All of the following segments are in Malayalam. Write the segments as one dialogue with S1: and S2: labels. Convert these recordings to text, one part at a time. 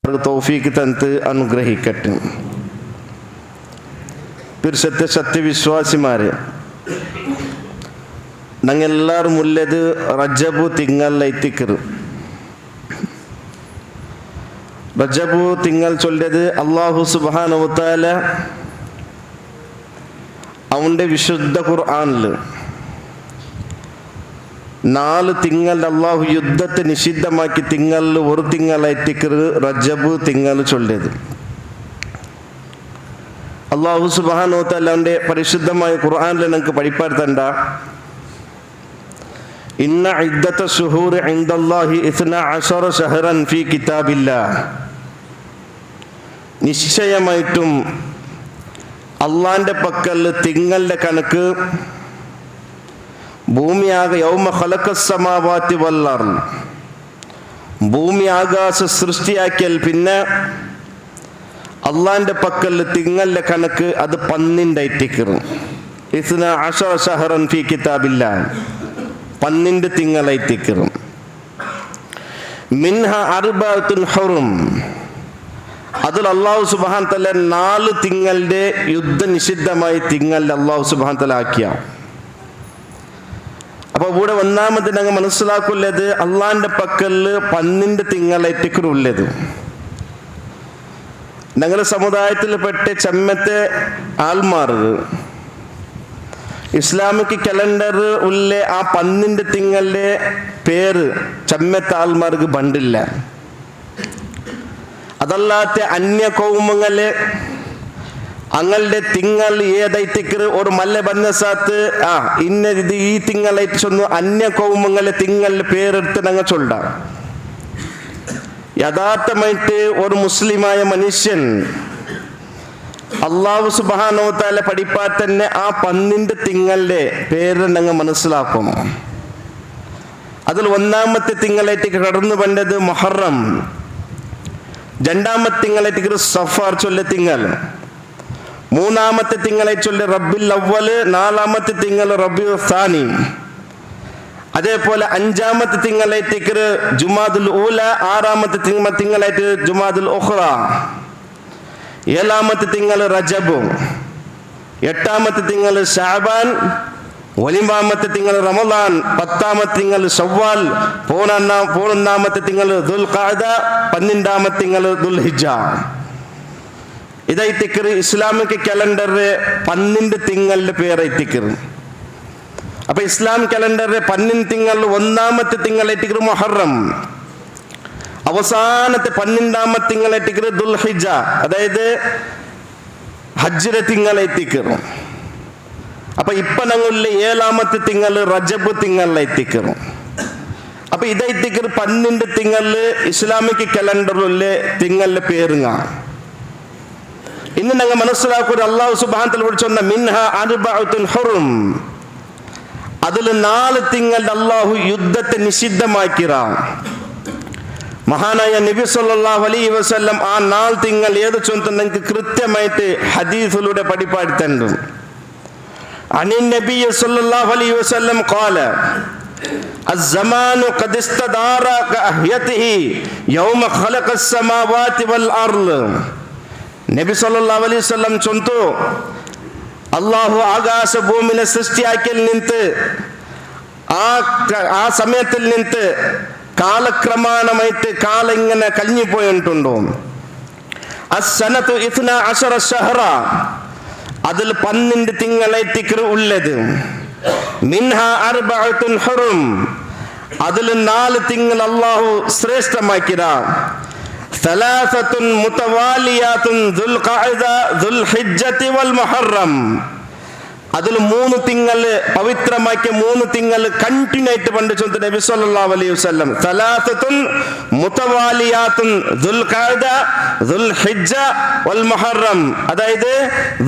S1: അവർക്ക് തൗഫീക്ക് തന്ന് അനുഗ്രഹിക്കട്ടെ. സത്യവിശ്വാസിമാരെ, ഞങ്ങളെല്ലാവരും ഉള്ളത് റജബ് തിങ്കളൈത്തിക്കറ്. റജബ് തിങ്കൾ ചൊല്ലത് അല്ലാഹു സുബ്ഹാനഹു വ തആല അവന്റെ വിശുദ്ധ ഖുർആനില് 4 തിങ്കൾ അള്ളാഹു യുദ്ധത്തെ നിഷിദ്ധമാക്കി തിങ്കളിൽ ഒരു തിങ്കളായിട്ടിക്കറ് റജബ് തിങ്കൾ ചൊല്ലത്. അള്ളാഹു സുബ്ഹാനഹു വ തആല അവന്റെ പരിശുദ്ധമായ ഖുർആനിൽ നമുക്ക് പഠിപ്പാർത്തണ്ട, ഇന്ന ഇദ്ദത ശുഹൂർ ഇൻദല്ലാഹി 12 ശഹറൻ ഫീ കിതാബില്ലാഹ്, നിശ്ചയമായിട്ടും അള്ളാന്റെ പക്കൽ തിങ്കളുടെ കണക്ക് ഭൂമിയാകെ യൗമ ഖലഖസ് സമാവാതി വൽ അർള്, ഭൂമി ആകാശ സൃഷ്ടിയാക്കിയാൽ പിന്നെ അള്ളാന്റെ പക്കൽ തിങ്കളുടെ കണക്ക് അത് 12 12 ശഹറൻ ഫീ കിതാബില്ലാഹ്, 12 തിങ്കളായിട്ടിക്കറ്. മിൻഹ അർബഅത്തുൻ ഹുറും, അതിൽ അല്ലാഹു സുബ്ഹാനഹു വ തആല 4 തിങ്കളുടെ യുദ്ധ നിഷിദ്ധമായ തിങ്കളിൽ അല്ലാഹു സുബ്ഹാനഹു വ തആല ആക്കിയ. അപ്പൊ ഇവിടെ ഒന്നാമത് ഞങ്ങൾ മനസ്സിലാക്കുള്ളത് അള്ളാന്റെ പക്കല് 12 തിങ്കളായിട്ടിക്കറുള്ളത്. ഞങ്ങളുടെ സമുദായത്തിൽപ്പെട്ട ചെമ്മത്തെ ആൾമാർ ഇസ്ലാമിക് കലണ്ടർ ഉള്ള ആ 12 തിങ്കളുടെ പേര് ചെമ്മത്തെ ആൾമാർക്ക് ബണ്ടില്ല. അതല്ലാത്ത അന്യ കൗമങ്ങളെ അങ്ങളുടെ തിങ്കൾ ഏതായിട്ടിക്കറ് ഒരു മല്ല ബന്നസാത്ത് ഇന്ന ഇത് ഈ തിങ്കളായിട്ട് ചൊന്നു അന്യ കൗമങ്ങളെ തിങ്കളുടെ പേരെടുത്ത് ഞങ്ങൾ ചൊല്ല. യഥാർത്ഥമായിട്ട് ഒരു മുസ്ലിമായ മനുഷ്യൻ അല്ലാഹു സുബ്ഹാനഹു വ തആല പഠിപ്പാൽ തന്നെ ആ 12 തിങ്കളുടെ പേര് ഞങ്ങൾ മനസ്സിലാക്കും. അതിൽ ഒന്നാമത്തെ തിങ്കളായിട്ട് കടന്നു പണ്ടത് മുഹറം, രണ്ടാമത്തെ തിങ്കളായിട്ട് സഫർ ചൊല്ല തിങ്കൾ, മൂന്നാമത്തെ തിങ്കളെ ചൊല്ലി റബ്ബിൽ അവ്വൽ, നാലാമത്തെ തിങ്കൾ റബീഉ സാനി, അതേപോലെ 5-ാമത്തെ തിങ്കളായിട്ട് ജുമാദുൽ ഊല, 6-ാമത്തെ തിങ്കളായിട്ട് ജുമാദുൽ ഉഖ്റ, 7-ാമത്തെ തിങ്കൾ റജബ്, 8-ാമത്തെ തിങ്കൾ ശഅബാൻ, 9-ാമത്തെ തിങ്കൾ റമളാൻ, 10-ാമത്തെ തിങ്കൾ ശവ്വാൽ, 11-ാമത്തെ തിങ്കൾ ദുൽഖഅദ, 12-ാമത്തെ തിങ്കൾ ദുൽഹിജ്ജ. ഇതായിട്ടിക്കറ് ഇസ്ലാമിക് കലണ്ടറിലെ 12 തിങ്കളുടെ പേരായിട്ടിക്കറ്. അപ്പൊ ഇസ്ലാം കലണ്ടറിലെ 12 തിങ്കളിൽ 1-ാമത്തെ തിങ്കളായിട്ടിക്കറ് മുഹറം, അവസാനത്തെ 12-ാമത്തെ തിങ്കളായിട്ടിക്കറ് ദുൽഹിജ്ജ, അതായത് ഹജ്ജിലെ തിങ്കളായിട്ടിക്കറ്. അപ്പൊ ഇപ്പൊ ഞങ്ങളിലെ 7-ാമത്തെ തിങ്കൾ റജബ് തിങ്കളായിട്ടിക്കറ്. അപ്പൊ ഇതായിട്ടിക്കറ് 12 തിങ്കളില് ഇസ്ലാമിക് കലണ്ടറിലെ തിങ്കളുടെ പേരുങ്ങ. ഇന്ന് ഞങ്ങൾ മനസ്സിലാക്കുക അല്ലാഹു സുബ്ഹാനഹു വ തആല വിളിച്ചൊന്ന മിൻഹ അർബഅത്തുൻ ഹുറും, അതിൽ 4 തിങ്കളുടെ അല്ലാഹു യുദ്ധത്തെ നിഷിദ്ധമാക്കിറ. മഹാനായ നബി സല്ലല്ലാഹു അലൈഹി വസല്ലം ആ 4 തിങ്കൾ ഏത് ചൊന്ന് നിങ്ങൾക്ക് കൃത്യമായിട്ട് ഹദീസിലൂടെ പഠിപ്പാടുത്തുണ്ട്. അനിൻ നബി സല്ലല്ലാഹു അലൈഹി വസല്ലം ഖാല الزمان قد استدار كأهيته يوم خلق السماوات والأرض. നബി സല്ലല്ലാഹു അലൈഹി വസല്ലം ചൊന്നു, അല്ലാഹു ആകാശ ഭൂമിയെ സൃഷ്ടിയാക്കിൽ നിന്ന് ആ സമയത്തിൽ നിന്ന് കാലക്രമാണമായിട്ട് കാലം ഇങ്ങനെ കഴിഞ്ഞു പോയിട്ടുണ്ടോ. അസ്സനതു 12 ശഹറ, അതിൽ 12 തിങ്കളായിട്ടിക്കറ് ഉള്ളത്. മിൻഹ അർബഅത്തുൻ ഹുറും, അതിൽ 4 തിങ്കൾ അല്ലാഹു ശ്രേഷ്ഠമാക്കിയ. സലാസത്തുൻ മുതവാലിയാത്തുൻ ദുൽഖഅദ ദുൽഹിജ്ജതി വൽ മുഹറം, അതിൽ 3 തിങ്കൾ പവിത്രമാക്കിയ 3 തിങ്കൾ കണ്ടിന്യൂ ആയിട്ട് പണ്ട് ചൊല്ലുന്ന നബി സല്ലല്ലാഹു അലൈഹി വസല്ലം സലാസത്തുൻ മുതവാലിയാത്തുൻ ദുൽഖഅദ ദുൽഹിജ്ജ വൽ മുഹറം, അതായത്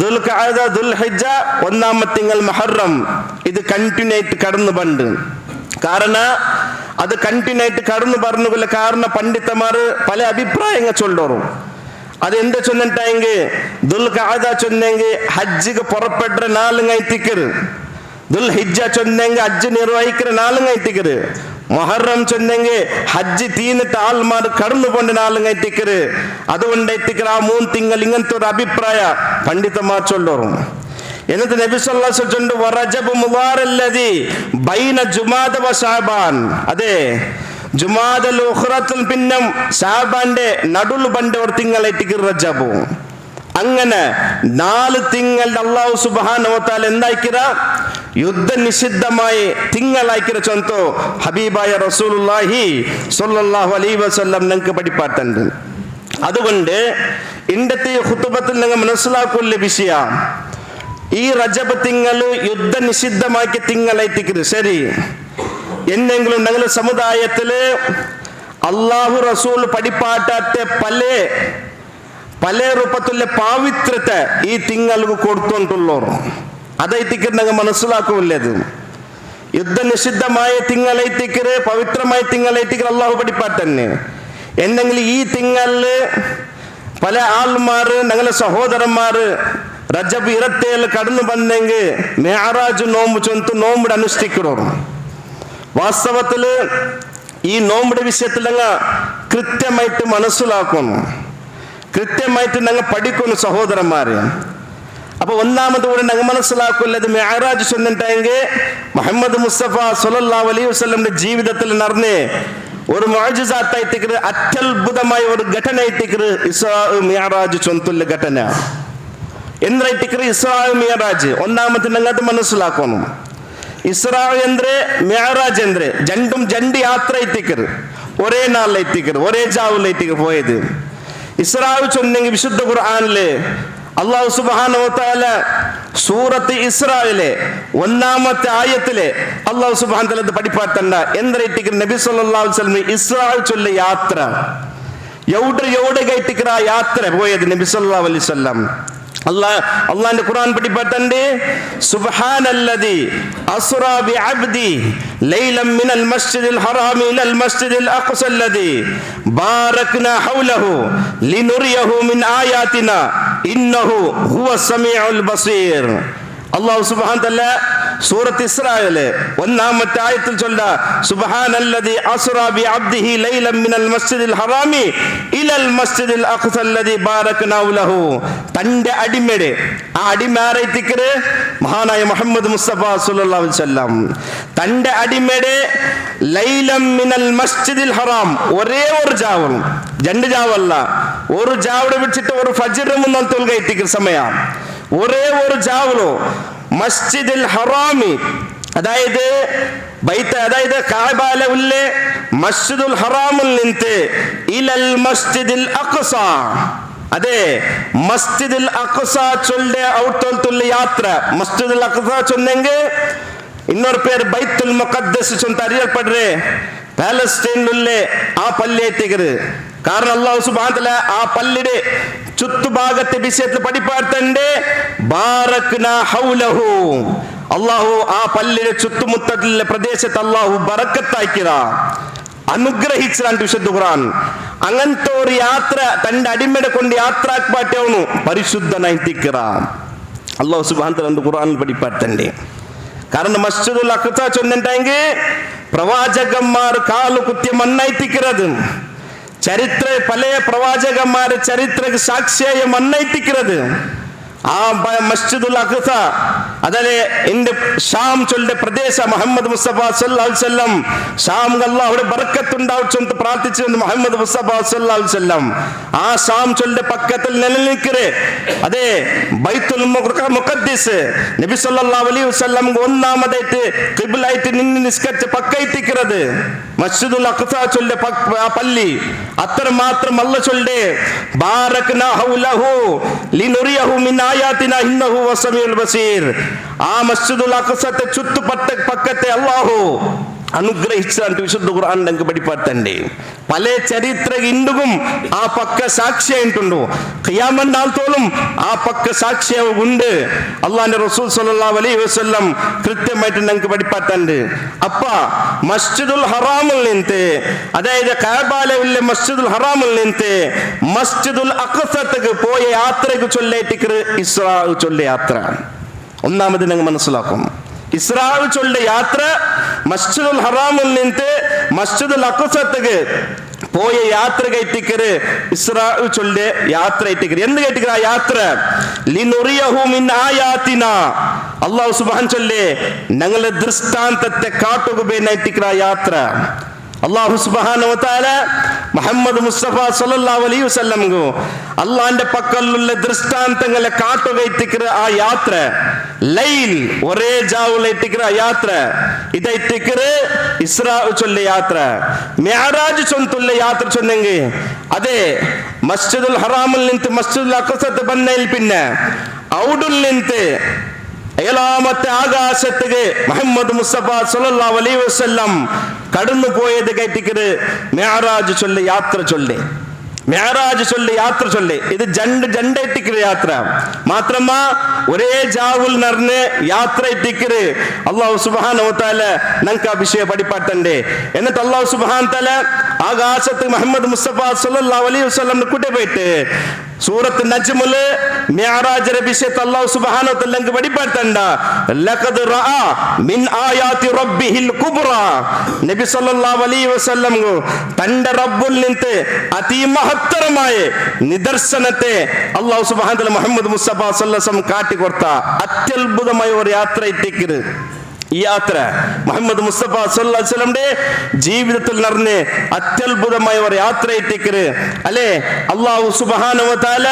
S1: ദുൽഖഅദ ദുൽഹിജ്ജ 1-ാമത്തെ തിങ്കൾ മുഹറം, ഇത് കണ്ടിന്യൂ ആയിട്ട് കടന്നു പണ്ട്. കാരണം അത് കണ്ടിന്യൂ ആയിട്ട് കടന്നു പറഞ്ഞുകൊള്ള കാരണം പണ്ഡിതന്മാർ പല അഭിപ്രായങ്ങൾ ചൊല്ലോറും. അതെന്താ ചൊന്നിട്ടെങ്കിൽ ദുൽഖഅദ ചൊന്നെങ്കിൽ ഹജ്ജിക്ക് പുറപ്പെട്ട 4 ദുൽഹിജ്ജ ചൊന്നെങ്കിൽ ഹജ്ജ് നിർവഹിക്കുന്ന 4 മുഹറം ചൊന്നെങ്കിൽ ഹജ്ജ് തീന്നിട്ട് ആൾമാർ കടന്നു കൊണ്ട് 4 അതുകൊണ്ട് ആ 3 തിങ്കൾ ഇങ്ങനത്തെ ഒരു അഭിപ്രായ പണ്ഡിതന്മാർ ചൊല്ലോറും. എന്നിട്ട് നബി സല്ലല്ലാഹു അലൈഹി വസല്ലം വറജബ് മുബാറല്ലദി ബൈന ജുമാദ വ ശഅബാൻ, അതെ ജുമാദൽ ഉഖറത്തുൽ പിന്നം ശഅബാന്റെ നടുൽ ബണ്ട ഒരു തിങ്കളായിട്ട് റജബ്. അങ്ങനെ 4 തിങ്കൾ അല്ലാഹു സുബ്ഹാനഹു വ തആല എന്തായിക്കിറ യുദ്ധ നിഷിദ്ധമായ തിങ്കളായിക്കിറ ചൊന്തോ ഹബീബായ റസൂലുള്ളാഹി സ്വല്ലല്ലാഹു അലൈഹി വസല്ലം ഞങ്ങൾക്ക് പഠിപ്പാട്ടുണ്ട്. അതുകൊണ്ട് ഇന്നത്തെ ഖുതുബത്തിൽ ഞങ്ങൾ മനസ്സിലാക്കുന്ന വിഷയം ഈ റജബ് തിങ്കൾ യുദ്ധ നിഷിദ്ധമാക്കിയ തിങ്കളായിട്ടിരിക്കുന്നത് ശരി. എന്തെങ്കിലും ഞങ്ങളുടെ സമുദായത്തില് അള്ളാഹു റസൂൽ പഠിപ്പാറ്റാത്ത പല രൂപത്തിലെ പാവിത്രത്തെ ഈ തിങ്ങൾക്ക് കൊടുത്തോണ്ടുള്ളോർ അതായിട്ടിക്ക് ഞങ്ങൾ മനസ്സിലാക്കുള്ളത്. യുദ്ധ നിഷിദ്ധമായ തിങ്കളായിട്ടിക്കര് പവിത്രമായ തിങ്കളായിട്ടിക്കര് അള്ളാഹു പഠിപ്പാട്ടന്നെ. എന്തെങ്കിലും ഈ തിങ്കളില് പല ആൾമാര് ഞങ്ങളുടെ സഹോദരന്മാര് റജബ് 27 കടന്നു വന്നെങ്കിൽ മെഹറാജ് നോമ്പ് ചൊന്ത് നോമ്പിടെ അനുഷ്ഠിക്കണോ. വാസ്തവത്തില് ഈ നോമ്പിടെ വിഷയത്തിൽ ഞങ്ങൾ കൃത്യമായിട്ട് മനസ്സിലാക്കുന്നു, കൃത്യമായിട്ട് ഞങ്ങൾ പഠിക്കുന്നു സഹോദരന്മാര്. അപ്പൊ ഒന്നാമത് കൂടെ ഞങ്ങൾ മനസ്സിലാക്കുന്നത് മെഹറാജ് ചൊന്നിട്ടെങ്കിൽ മുഹമ്മദ് മുസ്തഫ സ്വല്ലല്ലാഹു അലൈഹി വസല്ലമിന്റെ ജീവിതത്തിൽ നടന്ന് ഒരു മുഅ്ജിസാത്തായിട്ടിക്കറ് അത്യത്ഭുതമായ ഒരു ഘടനയായിട്ടിക്കറ് ഇസ്രാ മിഅ്റാജ് ചൊന്തുള്ള ഘടന ಎಂದ್ರೈತಿಕ್ರಿ ಇಸ್ರಾ ಮಿಯರಾಜ್. ഒന്നാമത്തെ ഞങ്ങൾക്ക് മനസ്സിലാക്കണം ഇസ്രാ ಅಂದ್ರೆ മിഅ്റാജ് ಅಂದ್ರೆ ജണ്ടും ജണ്ട് യാത്ര എത്തിക്കറ് ഒരേ നാളിൽ എത്തിക്കറ് ഒരേ ജാവിൽ എത്തിക്കറ് പോയത്. ഇസ്രാ ചൊന്നെങ്കിൽ വിശുദ്ധ ഖുർആനില് അല്ലാഹു സുബ്ഹാനഹു വ തആല സൂറത്ത് ഇസ്രായിലെ 1-ാമത്തെ ആയത്തിലെ അല്ലാഹു സുബ്ഹാനഹു വ തആല പഠിപ്പാട്ടണ്ട എന്തിരിക്കറ് നബി സല്ലല്ലാഹു അലൈഹി വസല്ലം ഇസ്രാ ചൊല്ല യാത്ര എവിടെ യാത്ര പോയത് നബി സല്ലല്ലാഹു അലൈഹി വസല്ലം. അള്ളാന്റെ ഖുർആൻ പഠിപ്പാട്ടണ്ട് സുബ്ഹാനല്ലദി അസ്റാ ബിഅബ്ദി ലൈലൻ മിനൽ മസ്ജിദിൽ ഹറാമി ഇലൽ മസ്ജിദിൽ അഖ്സല്ലദി ബാറക്നാ ഹൗലഹു ലിനുറിയഹു മിൻ ആയാതിനാ ഇന്നഹു ഹുവസ് സമീഉൽ ബസീർ. അല്ലാഹു സുബ്ഹാനഹു വ തആല സൂറത്ത് ഇസ്രായിലെ 1-ാമത്തെ ആയത്തിൽ ചൊല്ല സുബ്ഹാനല്ലദി അസ്റാ ബിഅബ്ദിഹി ലൈലൻ മിനൽ മസ്ജിദിൽ ഹറാമി ഇലൽ മസ്ജിദിൽ അഖ്സല്ലദി ബാറക്നാ ലഹു. തന്റെ അടിമയുടെ ആ അടിമ ആരായിട്ടിക്കറ് മഹാനായ മുഹമ്മദ് മുസ്തഫ സ്വല്ലല്ലാഹു അലൈഹി വസല്ലം. തന്റെ അടിമയുടെ ലൈലൻ മിനൽ മസ്ജിദിൽ ഹറാം ഒരേ ഒരു ജാവും 2 ജാവല്ല ഒരു ജാവിടെ വെച്ചിട്ട് ഒരു ഫജ്ർ മുന്നൽ തൊൽകയിട്ടിക്കർ സമയം ഒരേ ഒരു ജാവലോ മസ്ജിദിൽ ഹറാമി അതായത് കാബാല ഉള്ളേ മസ്ജിദുൽ ഹറാമിൽ നിന്ന് ഇലൽ മസ്ജിദിൽ അഖ്സ, അതെ മസ്ജിദുൽ അഖ്സ ചൊല്ലെ ഔട്ടോൽത്തുള്ള യാത്ര. മസ്ജിദുൽ അഖ്സ ചൊന്നെങ്കിൽ ಇನ್ನೊರು പേര് ബൈത്തുൽ മുഖദ്ദസ് ചൊന്ത അറിയപ്പെടുറേ പാലസ്തീനിലെ ആ പള്ളി എത്തിക്കരുത്. കാരണം അല്ലാഹു സുബ്ഹാനഹു വ തആല ആ പള്ളിയുടെ ചുറ്റുഭാഗത്തെ വിഷയത്തിൽ പഠിപ്പാർത്തണ്ട് ബാറക്നാ ഹൗലഹു. അല്ലാഹു ആ പള്ളിയുടെ ചുറ്റുമുത്തത്തിലെ പ്രദേശത്ത് അല്ലാഹു ബറക്കത്താക്കിറ അനുഗ്രഹിച്ചാണ്ട് വിശുദ്ധ ഖുർആൻ. അങ്ങനത്തെ ഒരു യാത്ര തന്റെ അടിമയുടെ കൊണ്ട് യാത്രാക്പാറ്റവನು പരിശുദ്ധനായിട്ടിക്കിറ അല്ലാഹു സുബ്ഹാനഹു വ തആല ഖുർആനിൽ പഠിപ്പാർത്തണ്ട്. കാരണം മസ്ജിദുൽ അഖ്സ ചൊന്നിട്ടെങ്കിൽ പ്രവാചകന്മാർ കാലു കുത്തിയ മണ്ണായിട്ടിക്കുന്നത് ചരിത്ര പല പ്രവാചകന്മാർ ചരിത്ര സാക്ഷിയായ മണ്ണായിട്ടിക്കുന്നത് ആ മസ്ജിദുൽ അഖ്സ അതല്ലേ എന്റെ ഷാം ചൊല്ലിന്റെ പ്രദേശ മുഹമ്മദ് മുസ്തഫ സല്ലല്ലാഹു അലൈഹി വസല്ലം ഷാം അല്ലാഹുവിന്റെ ബർക്കത്ത് ഉണ്ടാവട്ടെ പ്രാർത്ഥിച്ചു മുഹമ്മദ് മുസ്തഫ സല്ലല്ലാഹു അലൈഹി വസല്ലം ആ ഷാം ചൊല്ലിന്റെ പക്കത്തിൽ നിലനിൽക്കരെ അതെ ബൈത്തുൽ മുഖദ്ദിസ് നബി സല്ലല്ലാഹു അലൈഹി വസല്ലം 1-ാമതായിട്ട് ഖിബ്ലായിട്ട് നിന്ന് നിസ്കരിച്ച പക്കയിട്ടിക്കുന്നത് മസ്ജിദുൽ അഖ്സ ചൊല്ലിന്റെ ആ പള്ളി. അത്ര മാത്രം അല്ല ചൊല്ലിന്റെ ബാറക്നാ ഹൗലഹു ലിനുറിയഹു മിൻ ആയാതിനാ ഇന്നഹു ഹുവസ് സമീഉൽ ബസീർ. ആ മസ്ജിദുൽ അഖ്സത്തെ പക്കത്തെ അല്ലാഹു അനുഗ്രഹിച്ചാണ്ട് വിശുദ്ധ ഖുർആൻ ഞങ്ങൾക്ക് പഠിപ്പാത്തണ്ട്. പല ചരിത്ര ഇണ്ടുകും ആ പക്ക സാക്ഷിയായിട്ടുണ്ടോ ഖിയാമത്ത് നാൾത്തോളം ആ പക്ക സാക്ഷിയുണ്ട്. അള്ളാന്റെ റസൂൽ സല്ലല്ലാഹു അലൈഹി വസല്ലം കൃത്യമായിട്ട് ഞങ്ങൾക്ക് പഠിപ്പാത്തണ്ട്. അപ്പ മസ്ജിദുൽ ഹറാമിൽ നിന്ന് അതായത് കാബാലയിലെ മസ്ജിദുൽ ഹറാമിൽ നിന്ന് മസ്ജിദുൽ അഖ്സത്തേക്ക് പോയ യാത്രയ്ക്ക് ചൊല്ലേറ്റിക്കറ് ഇസ്രാ ചൊല്ലെ യാത്ര. ഒന്നാമത് ഞങ്ങൾ മനസ്സിലാക്കും ഇസ്രാ ചൊല്ലെ യാത്ര മസ്ജിദുൽ ഹറാമിൽ നിന്ന് മസ്ജിദുൽ അഖ്സത്തേക്ക് പോയ യാത്ര കയറ്റിക്കര് ഇസ്രാ ചൊല്ല് യാത്ര കയറ്റിക്കര് എന്ത് കയറ്റിക്കര ആ യാത്ര ലിനുറിയഹു മിൻ ആയാതിനാ അല്ലാഹു സുബ്ഹാൻ ചൊല്ല് ഞങ്ങളുടെ ദൃഷ്ടാന്തത്തെ കാട്ടുകബേനായിട്ടിക്കര യാത്ര അല്ലാഹു സുബ്ഹാനഹു വ തആല മുഹമ്മദ് മുസ്തഫ സല്ലല്ലാഹു അലൈഹി വസല്ലം ഗോ അല്ലാഹുവിന്റെ പക്കലുള്ള ദൃഷ്ടാന്തങ്ങളെ കാട്ടുകയറ്റിക്കര ആ യാത്ര ലൈൽ ഒരേ ജാവുലൈറ്റിക്കര യാത്ര ഇതൈറ്റിക്കര ഇസ്രാ ചൊല്ല് യാത്ര മിഅ്റാജ് ചൊല്ല് യാത്ര ചൊന്നെങ്കിൽ അതെ മസ്ജിദുൽ ഹറാമിൽ നിന്ന് മസ്ജിദുൽ അഖ്സത്ത് ബന്നയിൽ പിന്നെ ഔഡുൽ നിന്ന് ഏഴാമത്തെ ആകാശത്തേക്ക് മുഹമ്മദ് മുസ്തഫ സല്ലല്ലാഹു അലൈഹി വസല്ലം കടന്നു പോയത് കയറ്റിക്കര് മിഅ്റാജ് ചൊല്ല് യാത്ര ചൊല്ല് മിഅ്റാജ് ചൊല്ല് യാത്ര ചൊല്ല് ഇത് ജണ്ട ഇട്ടിക്കര് യാത്ര മാത്രമാ ഒരേ ജാവുൽ നടന്ന് യാത്ര ഇട്ടിക്കര് അല്ലാഹു സുബ്ഹാനഹു വ തആല നമുക്ക് ആ വിഷയം പഠിപ്പാട്ടണ്ടേ എന്നിട്ട് അല്ലാഹു സുബ്ഹാനഹു വ തആല ആകാശത്ത് മുഹമ്മദ് മുസ്തഫ സല്ലല്ലാഹു അലൈഹി വസല്ലം കൂട്ടി പോയിട്ട് സൂറത്ത് നജ്മുല് മിഅ്റാജ് വിഷയത്തെ അല്ലാഹു സുബ്ഹാനഹു വ തആല നമുക്ക് പഠിപ്പാട്ടണ്ട ലഖദ് റഅ മിൻ ആയാതി റബ്ബിഹിൽ കുബ്രാ നബി സല്ലല്ലാഹു അലൈഹി വസല്ലം തന്റെ റബ്ബുൽ നിന്ന് അതിമഹത്തരമായ നിദർശനത്തെ അല്ലാഹു സുബ്ഹാനഹു വ തആല മുഹമ്മദ് മുസ്തഫ സല്ലല്ലാഹു അലൈഹി വസല്ലം കാട്ടിക്കൊടുത്ത അത്യത്ഭുതമായ ഒരു യാത്ര ഇട്ടിക്കര് ഈ യാത്ര മുഹമ്മദ് മുസ്തഫ സല്ലല്ലാഹു അലൈഹി വസല്ലമയുടെ ജീവിതത്തിൽ നടന്ന അത്യത്ഭുതമായ ഒരു യാത്ര ഇട്ടിക്കര് അല്ലേ അല്ലാഹു സുബ്ഹാനഹു വ തആല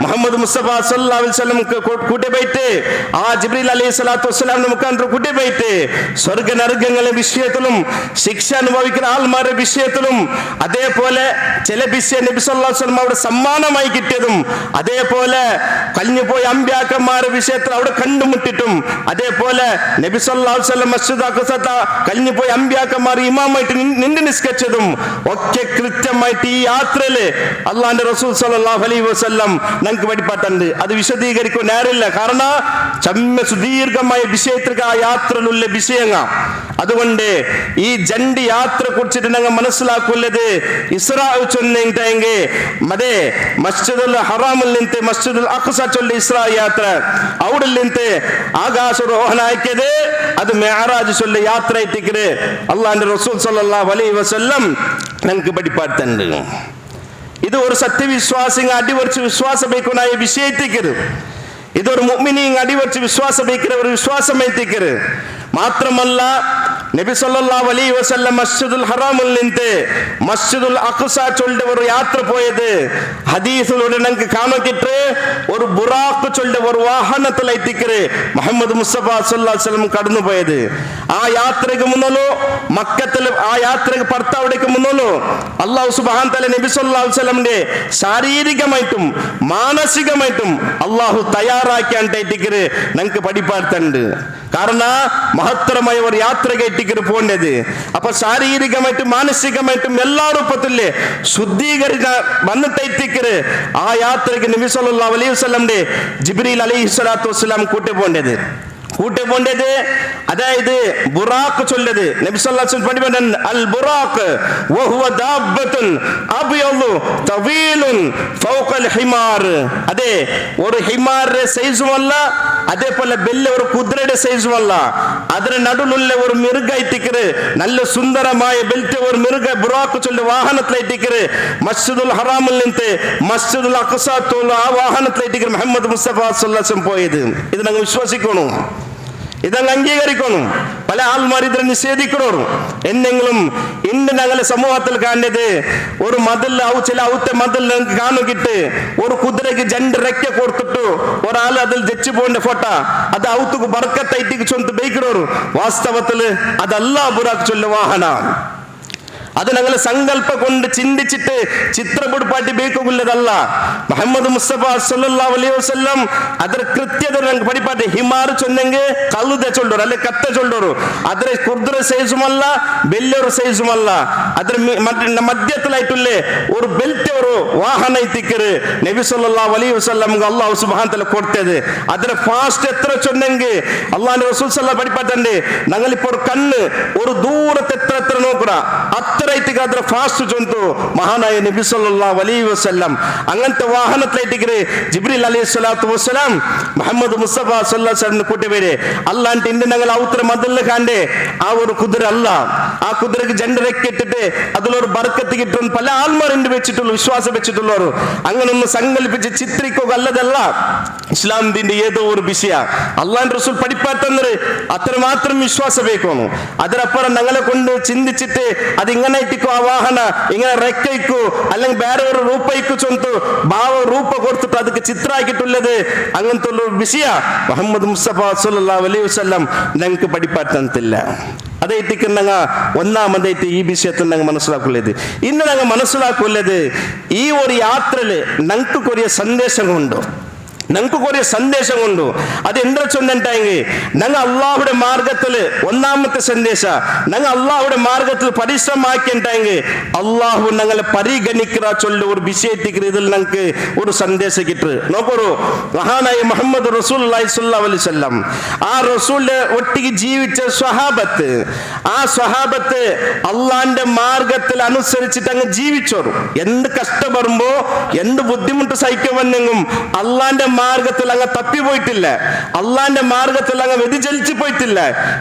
S1: മുഹമ്മദ് മുസ്തഫ സല്ലല്ലാഹു അലൈഹി വസല്ലം കൂട്ടി പോയിട്ട് ആ ജിബ്രീൽ അലൈഹി സ്വലാത്തു വസ്സലാമിന്റെ മുഖാന്തരം കൂട്ടി പോയിട്ട് സ്വർഗ്ഗ നരകങ്ങളുടെ വിഷയത്തിലും ശിക്ഷ അനുഭവിക്കുന്ന ആൾമാരുടെ വിഷയത്തിലും അതേപോലെ ചില വിഷയം നബി സല്ലല്ലാഹു അലൈഹി വസല്ലം അവിടെ സമ്മാനമായി കിട്ടിയതും അതേപോലെ കഴിഞ്ഞുപോയ അമ്പ്യാക്കന്മാരുടെ വിഷയത്തിൽ അവിടെ കണ്ടുമുട്ടിട്ടും അതേപോലെ നബി സല്ലല്ലാഹു മസ്ജിദ് അഖ്സത കഴിഞ്ഞു പോയി അമ്പ്യാക്കന്മാർ ഇമാമായിട്ട് നിന്ന് നിസ്കരിച്ചതും ഒക്കെ കൃത്യമായിട്ട് ഈ യാത്രയില് അള്ളാന്റെ റസൂൽ സല്ലല്ലാഹു അലൈഹി വസല്ലം നമുക്ക് പഠിപ്പാട്ടുണ്ട് അത് വിശദീകരിക്കാൻ നേരില്ല കാരണം ചമ്മ സുദീർഘമായ വിഷയത്തിലേക്ക് ആ യാത്രയിലുള്ള വിഷയങ്ങൾ അതുകൊണ്ട് ഈ ജണ്ട് യാത്ര കുറിച്ചിട്ട് ഞങ്ങൾ മനസ്സിലാക്കുന്നത് ഇസ്രാ ചൊന്നെങ്കിൽ മതേ മസ്ജിദുൽ ഹറാമിൽ നിന്ന് മസ്ജിദുൽ അഖ്സ ചൊല്ലി ഇസ്രാ യാത്ര അവിടെ നിന്ന് ആകാശാരോഹണം ആക്കിയത് അത് മിഅ്റാജ് ചൊല്ലി യാത്ര ഇട്ടിക്കര് അള്ളാന്റെ റസൂൽ സല്ലല്ലാഹു അലൈഹി വസല്ലം ഞങ്ങൾക്ക് പഠിപ്പാടുത്തുണ്ട് ഇത് ഒരു സത്യവിശ്വാസികൾ അടിവറിച്ച് വിശ്വാസം വയ്ക്കുന്ന വിഷയത്തിക്കര് ഇതൊരു മുഅ്മിനീൻ അടിവറിച്ച് വിശ്വാസം വയ്ക്കുന്ന ഒരു വിശ്വാസം എത്തിക്കര് മാത്രമല്ല നബി സല്ലല്ലാഹു അലൈഹി വസല്ലം മസ്ജിദുൽ ഹറാമിൽ നിന്ന് മസ്ജിദുൽ അഖ്സ ചൊല്ലിട്ട് ഒരു യാത്ര പോയത് ഹദീസിലൂടെ നമുക്ക് കാണാൻ കിട്ടേ ഒരു ബുറാഖ് ചൊല്ലിട്ട് ഒരു വാഹനത്തിലെത്തിക്കര് മുഹമ്മദ് മുസ്തഫ സല്ലല്ലാഹു അലൈഹി വസല്ലം കടന്നു പോയത് ആ യാത്രയ്ക്ക് മുന്നല്ലോ മക്കത്തിൽ ആ യാത്രയ്ക്ക് പുറത്തവിടേക്ക് മുന്നല്ലോ അല്ലാഹു സുബ്ഹാനഹു വ തആല നബി സല്ലല്ലാഹു അലൈഹി വസല്ലമിന്റെ ശാരീരികമായിട്ടും മാനസികമായിട്ടും അല്ലാഹു തയ്യാറാക്കിയാണ്ടിരിക്കര് നമുക്ക് പഠിപ്പാടുത്തുണ്ട് കാരണം മഹത്തരമായ ഒരു യാത്ര കയറ്റിക്കര് പോകേണ്ടത് അപ്പൊ ശാരീരികമായിട്ടും മാനസികമായിട്ടും എല്ലാ രൂപത്തിലെ ശുദ്ധീകരിച്ച വന്നിട്ടെത്തിക്കര് ആ യാത്രയ്ക്ക് നബി സല്ലല്ലാഹു അലൈഹി വസല്ലമിന്റെ ജിബ്രീൽ അലൈഹി സ്വലാത്തു വസ്സലാം കൂട്ടി പോകേണ്ടത് അതായത് ബുറാഖ് ചൊല്ലത് നബി സല്ലല്ലാഹു അലൈഹി വസല്ലം പഠിപ്പിച്ചു അൽ ബുറാഖ് വഹുവ ദാബത്തുൻ അബ്യദു തവീലുൻ ഫൗഖൽ ഹിമാർ അതെ ഒരു ഹിമാറിന്റെ സൈസുമല്ല അതേപോലെ വലിയ ഒരു കുതിരയുടെ സൈസുമല്ല അതിന് നടുവിലുള്ള ഒരു മിറുകായിട്ടിക്കര് നല്ല സുന്ദരമായ ബെൽറ്റ് ഒരു മിറുക ബുറാഖ് ചൊല്ലി വാഹനത്തിലെത്തിക്കര് മസ്ജിദുൽ ഹറാമിൽ നിന്ന് മസ്ജിദുൽ അഖ്സ ആ വാഹനത്തിലെത്തിക്കര് മുഹമ്മദ് മുസ്തഫ സല്ലല്ലാഹു അലൈഹി വസല്ലം പോയത് ഇത് ഞങ്ങൾ വിശ്വസിക്കണം ഇതങ്ങ് അംഗീകരിക്കണം പല ആൾമാർ ഇതിനെ നിഷേധിക്കണോ എന്തെങ്കിലും ഇന്ന് ഞങ്ങളെ സമൂഹത്തിൽ കാണുന്നത് ഒരു മതിൽ ചില ഔത്തെ മതിൽ ഞങ്ങൾക്ക് കാണുകിട്ട് ഒരു കുതിരക്ക് ജണ്ട് റെക്ക കൊടുത്തിട്ടു ഒരാൾ അതിൽ ജച്ച് പോകേണ്ട ഫോട്ടോ അത് ഔത്തുക്ക് ബർക്കത്തായിട്ട് ചൊന്ത് ബൈക്കണോರು വാസ്തവത്തില് അതല്ല ബുറാഖ് ചൊല്ല വാഹന അത് ഞങ്ങൾ സങ്കല്പം കൊണ്ട് ചിന്തിച്ചിട്ട് ചിത്രപൊടിപ്പാട്ടി ബേക്കുള്ളതല്ല മുഹമ്മദ് മുസ്തഫ സല്ലല്ലാഹു അലൈഹി വസല്ലം ಅದರ ಕೃತ್ಯದ ഞങ്ങൾക്ക് പഠിപ്പാട്ടി ഹിമാർ ചൊന്നെങ്കിൽ കഴുത ചൊല്ലೋರು അല്ലെ കത്ത ചൊല്ലೋರು ಅದರ കുതിര സൈസുമല്ല വലിയൊരു സൈസുമല്ല ಅದರ മധ്യത്തിലായിട്ടുള്ള ഒരു ബെൽറ്റ് ഒരു വാഹന ഇത്തിക്കര് നബി സല്ലല്ലാഹു അലൈഹി വസല്ലം അല്ലാഹു സുബ്ഹാനഹു വ തആല കൊടുത്തത് ಅದರ ഫാസ്റ്റ് എത്ര ചൊന്നെങ്കിൽ അല്ലാഹുവിന്റെ റസൂൽ സല്ലല്ലാഹു പഠിപ്പാട്ടുണ്ട് ഞങ്ങൾ ഇപ്പോൾ കണ്ണ് ഒരു ദൂരത്തെ എത്ര നോക്കുക അത്ര എത്രയായിട്ട് അത്ര ഫാസ്റ്റ് ചൊന്തു മഹാനായ നബി സല്ലല്ലാഹു അലൈഹി വസല്ലം. അങ്ങനത്തെ വാഹനത്തിലായിട്ട് ജിബ്രീൽ അലൈഹി സ്വലാത്തു വസ്സലാം മുഹമ്മദ് മുസ്തഫ സല്ലല്ലാഹു അലൈഹി വസല്ലം കൂട്ടിവരെ അല്ലാണ്ട് ഇന്ന് ഞങ്ങൾ ഔത്ര മതിൽ കാണ്ടേ ആ ഒരു കുതിര അല്ല, ആ കുതിരക്ക് ജെണ്ടരൊക്കെ ഇട്ടിട്ട് അതിലൊരു ബർക്കത്ത് കിട്ടും പല ആൾമാരുണ്ട് വെച്ചിട്ടുള്ളൂ, വിശ്വാസം വെച്ചിട്ടുള്ളവർ. അങ്ങനെ ഒന്ന് സങ്കല്പിച്ച് ചിത്രിക്കുക അല്ലതല്ല ഇസ്ലാമിന്റെ ഏതോ ഒരു വിഷയ അള്ളാഹ് റസൂൽ പഠിപ്പാത്തന്നത് അത്രമാത്രം വിശ്വാസം വേക്കുന്നു. അതിനപ്പുറം ഞങ്ങളെ കൊണ്ട് ചിന്തിച്ചിട്ട് അത് ഇങ്ങനെ ഇട്ടിക്കോ ആ വാഹന ഇങ്ങനെ റെക്കയ്ക്കോ അല്ലെങ്കിൽ വേറെ ഒരു ರೂಪೈಕು ಚೊಂತು ಭಾವ ರೂಪ ಕೊಡ್ತಿಟ್ಟು ಅದಕ್ಕೆ ಚಿತ್ರ ಆಗಿಟ್ಟುಳ್ಳದು അങ്ങനത്തെ ഒരു വിഷയ മുഹമ്മദ് മുസ്തഫ സല്ലല്ലാഹു അലൈഹി വസല്ലം ഞങ്ങൾക്ക് പഠിപ്പാറ്റಂತಿಲ್ಲ. അതേറ്റിക്ക് ഞങ്ങ ഒന്നാമതായിട്ട് ഈ വിഷയത്തിൽ ഞങ്ങൾ മനസ്സിലാക്കുള്ളത്. ഇന്ന് ഞങ്ങൾ മനസ്സിലാക്കുള്ളത് ഈ ഒരു യാത്രയില് ഞങ്ങൾക്ക് കുറേ സന്ദേശങ്ങളുണ്ട്, ഞങ്ങൾക്ക് കുറേ സന്ദേശമുണ്ട്. അത് എന്താ ചൊന്നിട്ടായെങ്കിൽ ഞങ്ങൾ അള്ളാഹുടെ മാർഗത്തില് ഒന്നാമത്തെ സന്ദേശ ഞങ്ങൾ അള്ളാഹുടെ മാർഗത്തിൽ പരിശ്രമാക്കിണ്ടായെങ്കിൽ അള്ളാഹു ഞങ്ങളെ പരിഗണിക്കുന്ന ചൊല്ല ഒരു വിഷയത്തിക്ക് ഇതിൽ ഞങ്ങൾക്ക് ഒരു സന്ദേശം കിട്ടു. നോക്കൂ, മഹാനായ മുഹമ്മദ് റസൂലുള്ളാഹി സ്വല്ലല്ലാഹു അലൈഹി വസല്ലം ആ റസൂലിന്റെ ഒട്ടിക്ക് ജീവിച്ച സ്വഹാബത്ത്, ആ സ്വഹാബത്ത് അള്ളാന്റെ മാർഗത്തിൽ അനുസരിച്ചിട്ട് അങ്ങ് ജീവിച്ചോറും. എന്ത് കഷ്ടപ്പെടുമ്പോ എന്ത് ബുദ്ധിമുട്ട് സഹിക്കുമെന്നെങ്കിലും അള്ളാന്റെ മാർഗത്തിൽ അങ്ങ് തപ്പിപ്പോയിട്ടില്ല, അള്ളാന്റെ മാർഗത്തിൽ അങ്ങ് വ്യതിചലിച്ചു പോയിട്ടില്ല.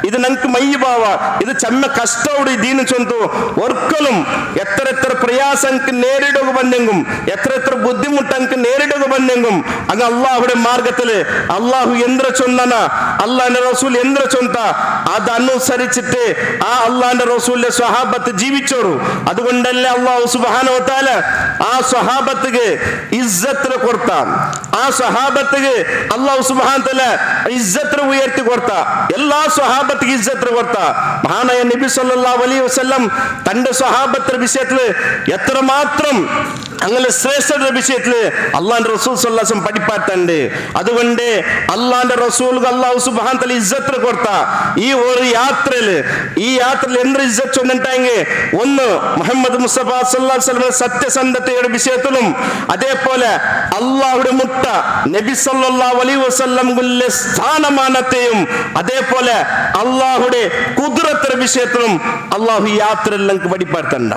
S1: ഇത് ഞങ്ങൾക്ക് മയ്യഭാവ, ഇത് ചെമ്മ കഷ്ടോട് ദീന് ചൊന്തു ഒരിക്കലും എത്ര എത്ര പ്രയാസങ്ങൾക്ക് നേരിടുക ബന്ധെങ്കും എത്ര എത്ര ബുദ്ധിമുട്ടങ്ങൾക്ക് നേരിടുക ബന്ധെങ്കും അങ്ങ് അള്ളാഹുടെ മാർഗത്തില് അള്ളാഹു എന്ത്ര ചൊന്ന അള്ളാന്റെ റസൂൽ എന്ത്ര ചൊന്ത അതനുസരിച്ചിട്ട് ആ അള്ളാന്റെ റസൂലിന്റെ സ്വഹാബത്ത് ജീവിച്ചോറു. അതുകൊണ്ടല്ലേ അള്ളാഹു സുബ്ഹാനഹു വ തആല ആ സ്വഹാബത്തിക്ക് ഇസ്സത്ത് കൊടുത്ത, ആ സ്വഹാബത്തിക്ക് അള്ളാഹു സുബ്ഹാനഹു വ തആല ഇസ്സത്ത് ഉയർത്തി കൊടുത്ത, എല്ലാ സ്വഹാബത്തിക്ക് ഇസ്സത്ത് കൊടുത്ത. മഹാനായ നബി സല്ലല്ലാഹു അലൈഹി വസല്ലം തന്റെ സ്വഹാബത്തിന്റെ വിഷയത്തിൽ എത്രമാത്രം അങ്ങനെ ശ്രേഷ്ഠയുടെ വിഷയത്തിൽ അള്ളാന്റെ റസൂൽ സല്ലല്ലാഹു അലൈഹി വസല്ലം പഠിപ്പാറ്റുണ്ട്. അതുകൊണ്ട് അള്ളാന്റെ റസൂൽ അള്ളാഹു സുബ്ഹാനഹു വ തആല ഇസ്സത്ത് കൊടുത്ത ഈ ഒരു യാത്രയില് എന്ത് ഇസ്സത്ത് ചൊന്നിട്ടെങ്കിൽ ഒന്ന് മുഹമ്മദ് മുസ്തഫ സല്ലല്ലാഹു അലൈഹി വസല്ലം സത്യസന്ധതയുടെ വിഷയത്തിലും അതേപോലെ അള്ളാഹുടെ മുട്ട നബി സല്ലല്ലാഹു അലൈഹി വസല്ലംയുടെ സ്ഥാനമാനത്തെയും അതേപോലെ അള്ളാഹുടെ കുദ്റത്തിന്റെ വിഷയത്തിലും അള്ളാഹു യാത്രയിൽ ഞങ്ങൾക്ക് പഠിപ്പാറ്റണ്ട.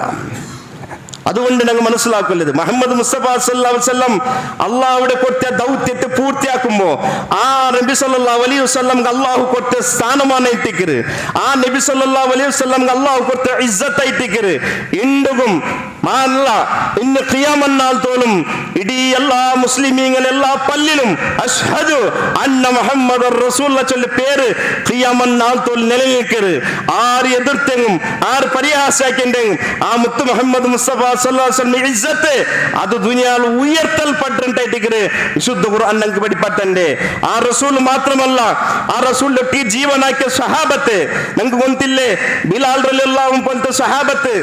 S1: അതുകൊണ്ട് ഞങ്ങൾ മനസ്സിലാക്കുന്നത് മുഹമ്മദ് മുസ്തഫ സല്ലല്ലാഹു അലൈഹി വസല്ലം അള്ളാഹുടെ കൊടുത്ത ദൗത്യത്തെ പൂർത്തിയാക്കുമ്പോ ആ നബി സല്ലല്ലാഹു അലൈഹി വസല്ലം അള്ളാഹു കൊടുത്ത സ്ഥാനമാനം ഇട്ടിക്കര്, ആ നബി സല്ലല്ലാഹു അലൈഹി വസല്ലം അള്ളാഹു കൊടുത്ത ഇസ്സത്ത് ഇട്ടിക്കര്. ഇണ്ടും ഇന്ന് ഖിയാമത്ത് നാൾ തോലും ഇടീ എല്ലാ മുസ്ലിമീങ്ങൾ എല്ലാ പള്ളിയിലും അഷ്ഹദു അന്ന മുഹമ്മദർ റസൂലുള്ളാഹി ചൊല്ലി പേര് ഖിയാമത്ത് നാൾ തോൽ നിലനിൽക്കര്. ആര് എതിർത്തെങ്കും ആര് പരിഹാസാക്കിണ്ടെങ്കും ആ മുത്ത് മുഹമ്മദ് മുസ്തഫ സല്ലല്ലാഹു അലൈഹി വസല്ലം ഇസ്സത്ത് അത് ദുനിയാവിൽ ഉയർത്തൽപ്പെട്ടിട്ടുണ്ടെങ്കിൽ വിശുദ്ധ ഖുർആൻ ഞങ്ങൾക്ക് പഠിപ്പാറ്റണ്ടേ. ആ റസൂൽ മാത്രമല്ല ആ റസൂലിന്റെ ഒട്ടി ജീവനാക്കിയ സ്വഹാബത്ത് ഞങ്ങൾക്ക് ഗൊന്തില്ലേ. ബിലാൽ റളിയല്ലാഹു അൻഹു പോലത്തെ സ്വഹാബത്ത്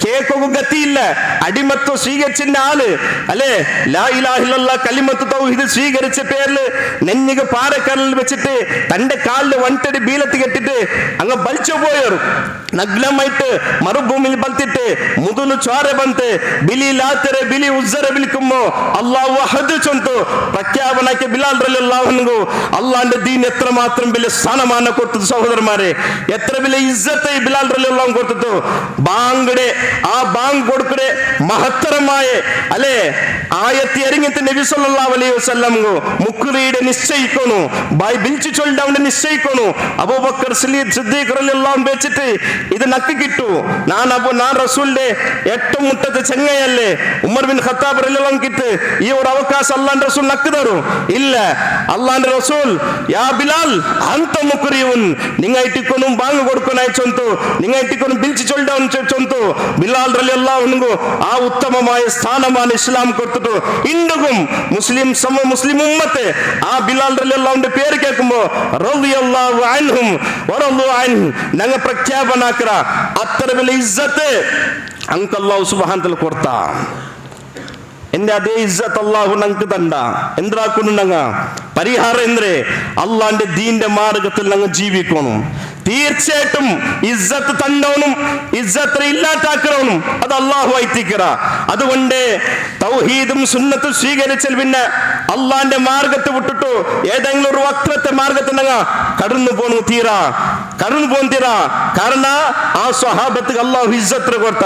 S1: കേൾക്കുക ഗതിയില്ല, അടിമത്വം സ്വീകരിച്ചിന്റെ ആള് അല്ലേ, ലാ ഇലാഹ ഇല്ലല്ലാഹ് കലിമത്ത് തൗഹീദ് സ്വീകരിച്ച പേരില് നെഞ്ഞിക പാറക്കല്ലിൽ വെച്ചിട്ട് തന്റെ കാലില് വൻതടി ബീലത്ത് കെട്ടിട്ട് അങ്ങ് ബലിച്ചു പോയവർ നഗ്നമായിട്ട് മരുഭൂമിയിൽ ബൽത്തിട്ട് മുതಲು ചോര ಬಂತೆ ಬಿಲಿ ಲಾತರೆ ಬಿಲಿ ಉಜ್ಜರೆ ಬಿಲಿക്കുമ്പോ അല്ലാഹു അഹദ് ചൊന്തു പ്രഖ്യാപനಕ್ಕೆ ബിലാൽ റളിയല്ലാഹു അൻഹു അല്ലാഹുവിന്റെ ദീൻ എത്രമാത്രം വലിയ സ്ഥാനമാനം കൊടുത്തു. സഹോദരന്മാരെ, എത്ര വലിയ ഇസ്സത്ത് ബിലാൽ റളിയല്ലാഹു അൻഹു കൊടുത്തു. ബാങ്കിടെ ആ ബാങ്ക് കൊടുക്കടെ മഹത്തരമായ അല്ലേ ആയത്തി ഇറങ്ങിയിട്ട് നബി സല്ലല്ലാഹു അലൈഹി വസല്ലം മുക്രിയുടെ നിശ്ചയിക്കുന്നു, ബൈ ബിൽച്ചു ചൊല്ലവന്റെ നിശ്ചയിക്കുന്നു. അബൂബക്കർ സിദ്ദീഖ് റളിയല്ലാഹു അൻഹു വെച്ചിട്ട് ഇത് നക്കി കിട്ടു, ഞാൻ റസൂലിന്റെ ഏറ്റവും മുട്ടത്തെ ചെങ്ങയല്ലേ. ഉമർ ബിൻ ഖത്താബ് റളിയല്ലാഹു അൻഹു കിട്ട് ഈ ഒരു അവകാശം അല്ലാഹുവിന്റെ റസൂൽ നക്കി തരും ഇല്ല. അല്ലാഹുവിന്റെ റസൂൽ യാ ബിലാൽ അൻത മുക്രിയുൻ നിങ്ങൾ ഇട്ടിക്കൊന്നും ബാങ്ക് കൊടുക്കനായി ചൊന്തു, നിങ്ങൾ ഇട്ടിക്കൊന്നും ബിൽച്ചു ചൊല്ലവൻ ചൊന്തു. ബിലാൽ റളിയല്ലാഹു അൻഹു ആ ഉത്തമമായ സ്ഥാനമാണ് ഇസ്ലാം കൊടുത്തിട്ടു. ഇണ്ടും മുസ്ലിം ഉമ്മത്ത് ആ ബിലാൽ റളിയല്ലാഹു അൻഹുവിന്റെ പേര് കേൾക്കുമ്പോ റളിയല്ലാഹു അൻഹും വറളു അൻഹു ഞങ്ങൾ പ്രഖ്യാപനാക്കറ അത്ര വലിയ ഇസ്സത്ത് അങ്ങ് അല്ലാഹു സുബ്ഹാനഹു വ തആല കൊടുത്ത. എന്റെ അതേ ഇസ്സത്ത് അല്ലാഹു ഞങ്ങൾക്ക് തണ്ട. എന്താക്കുന്നു ഞങ്ങ പരിഹാരം എന്ത്? അള്ളാന്റെ ദീന്റെ മാർഗത്തിൽ ഞങ്ങൾ ജീവിക്കണം. തീർച്ചയായിട്ടും ഇസ്സത്ത് തന്നവനും ഇസ്സത്ത് ഇല്ലാത്താക്കണവനും അത് അള്ളാഹു ആയിത്തിക്കറ. അതുകൊണ്ട് തൗഹീദും സുന്നത്തും സ്വീകരിച്ചാൽ പിന്നെ അള്ളാന്റെ മാർഗത്തെ വിട്ടിട്ടു ഏതെങ്കിലും ഒരു വക്രത്തെ മാർഗത്തിനങ്ങ കടന്നു പോന്നു തീരാ. കാരണം ആ സ്വഹാബത്ത് അള്ളാഹു ഇസ്സത്ത് കൊടുത്ത.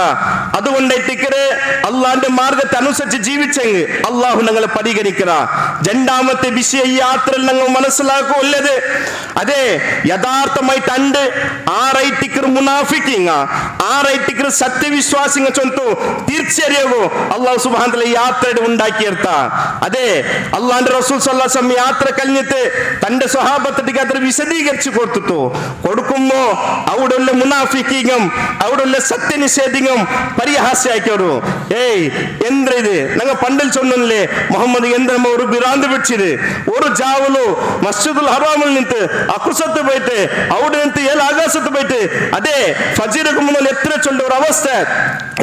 S1: അതുകൊണ്ട് എത്തിക്കറ് അള്ളാന്റെ മാർഗത്തെ അനുസരിച്ച് ജീവിച്ചെങ്ക് അള്ളാഹു ഞങ്ങളെ പരിഗണിക്കറ. രണ്ടാമത്തെ വിഷയം ഈ യാത്രയിൽ ഞങ്ങൾ മനസ്സിലാക്കുള്ളത് അതെ യഥാർത്ഥമായിട്ട് അണ്ട് ആറൈറ്റിക്കർ മുനാഫിക്കിങ്ങ ആറൈറ്റിക്കർ സത്യവിശ്വാസിങ്ങ ചൊന്തു തീർച്ചയായോ അള്ളാഹു സുബ്ഹാനഹു വ തആല യാത്രയുടെ ഉണ്ടാക്കിയെടുത്ത. അതെ അള്ളാന്റെ റസൂൽ സല്ലല്ലാഹു അലൈഹി വസല്ലം യാത്ര കഴിഞ്ഞിട്ട് തന്റെ സ്വഹാബത്തിലേക്ക് അത് വിശദീകരിച്ചു കൊടുക്കുമ്പോ അവിടെ ഉള്ള മുനാഫിക്കിങ്ങും അവിടെ ഉള്ള സത്യനിഷേധിങ്ങും പരിഹാസ്യാക്കിയോരു എന്താ ഇത് ഞങ്ങൾ പണ്ടിൽ ചൊന്നല്ലേ മുഹമ്മദ് എന്താ ഒരു ബിറാന്ത് പിടിച്ചത് ഒരു ജാവലു മസ്ജിദുൽ ഹറാമിൽ നിന്നിട്ട് അക്കുസത്ത് പോയിട്ട് അവിടെ നിന്നിട്ട് ആകാശത്ത് പോയിട്ട് അതെ ഫജീർക്ക് മുന്നിൽ എത്ര ചൊല്ല ഒരു അവസ്ഥ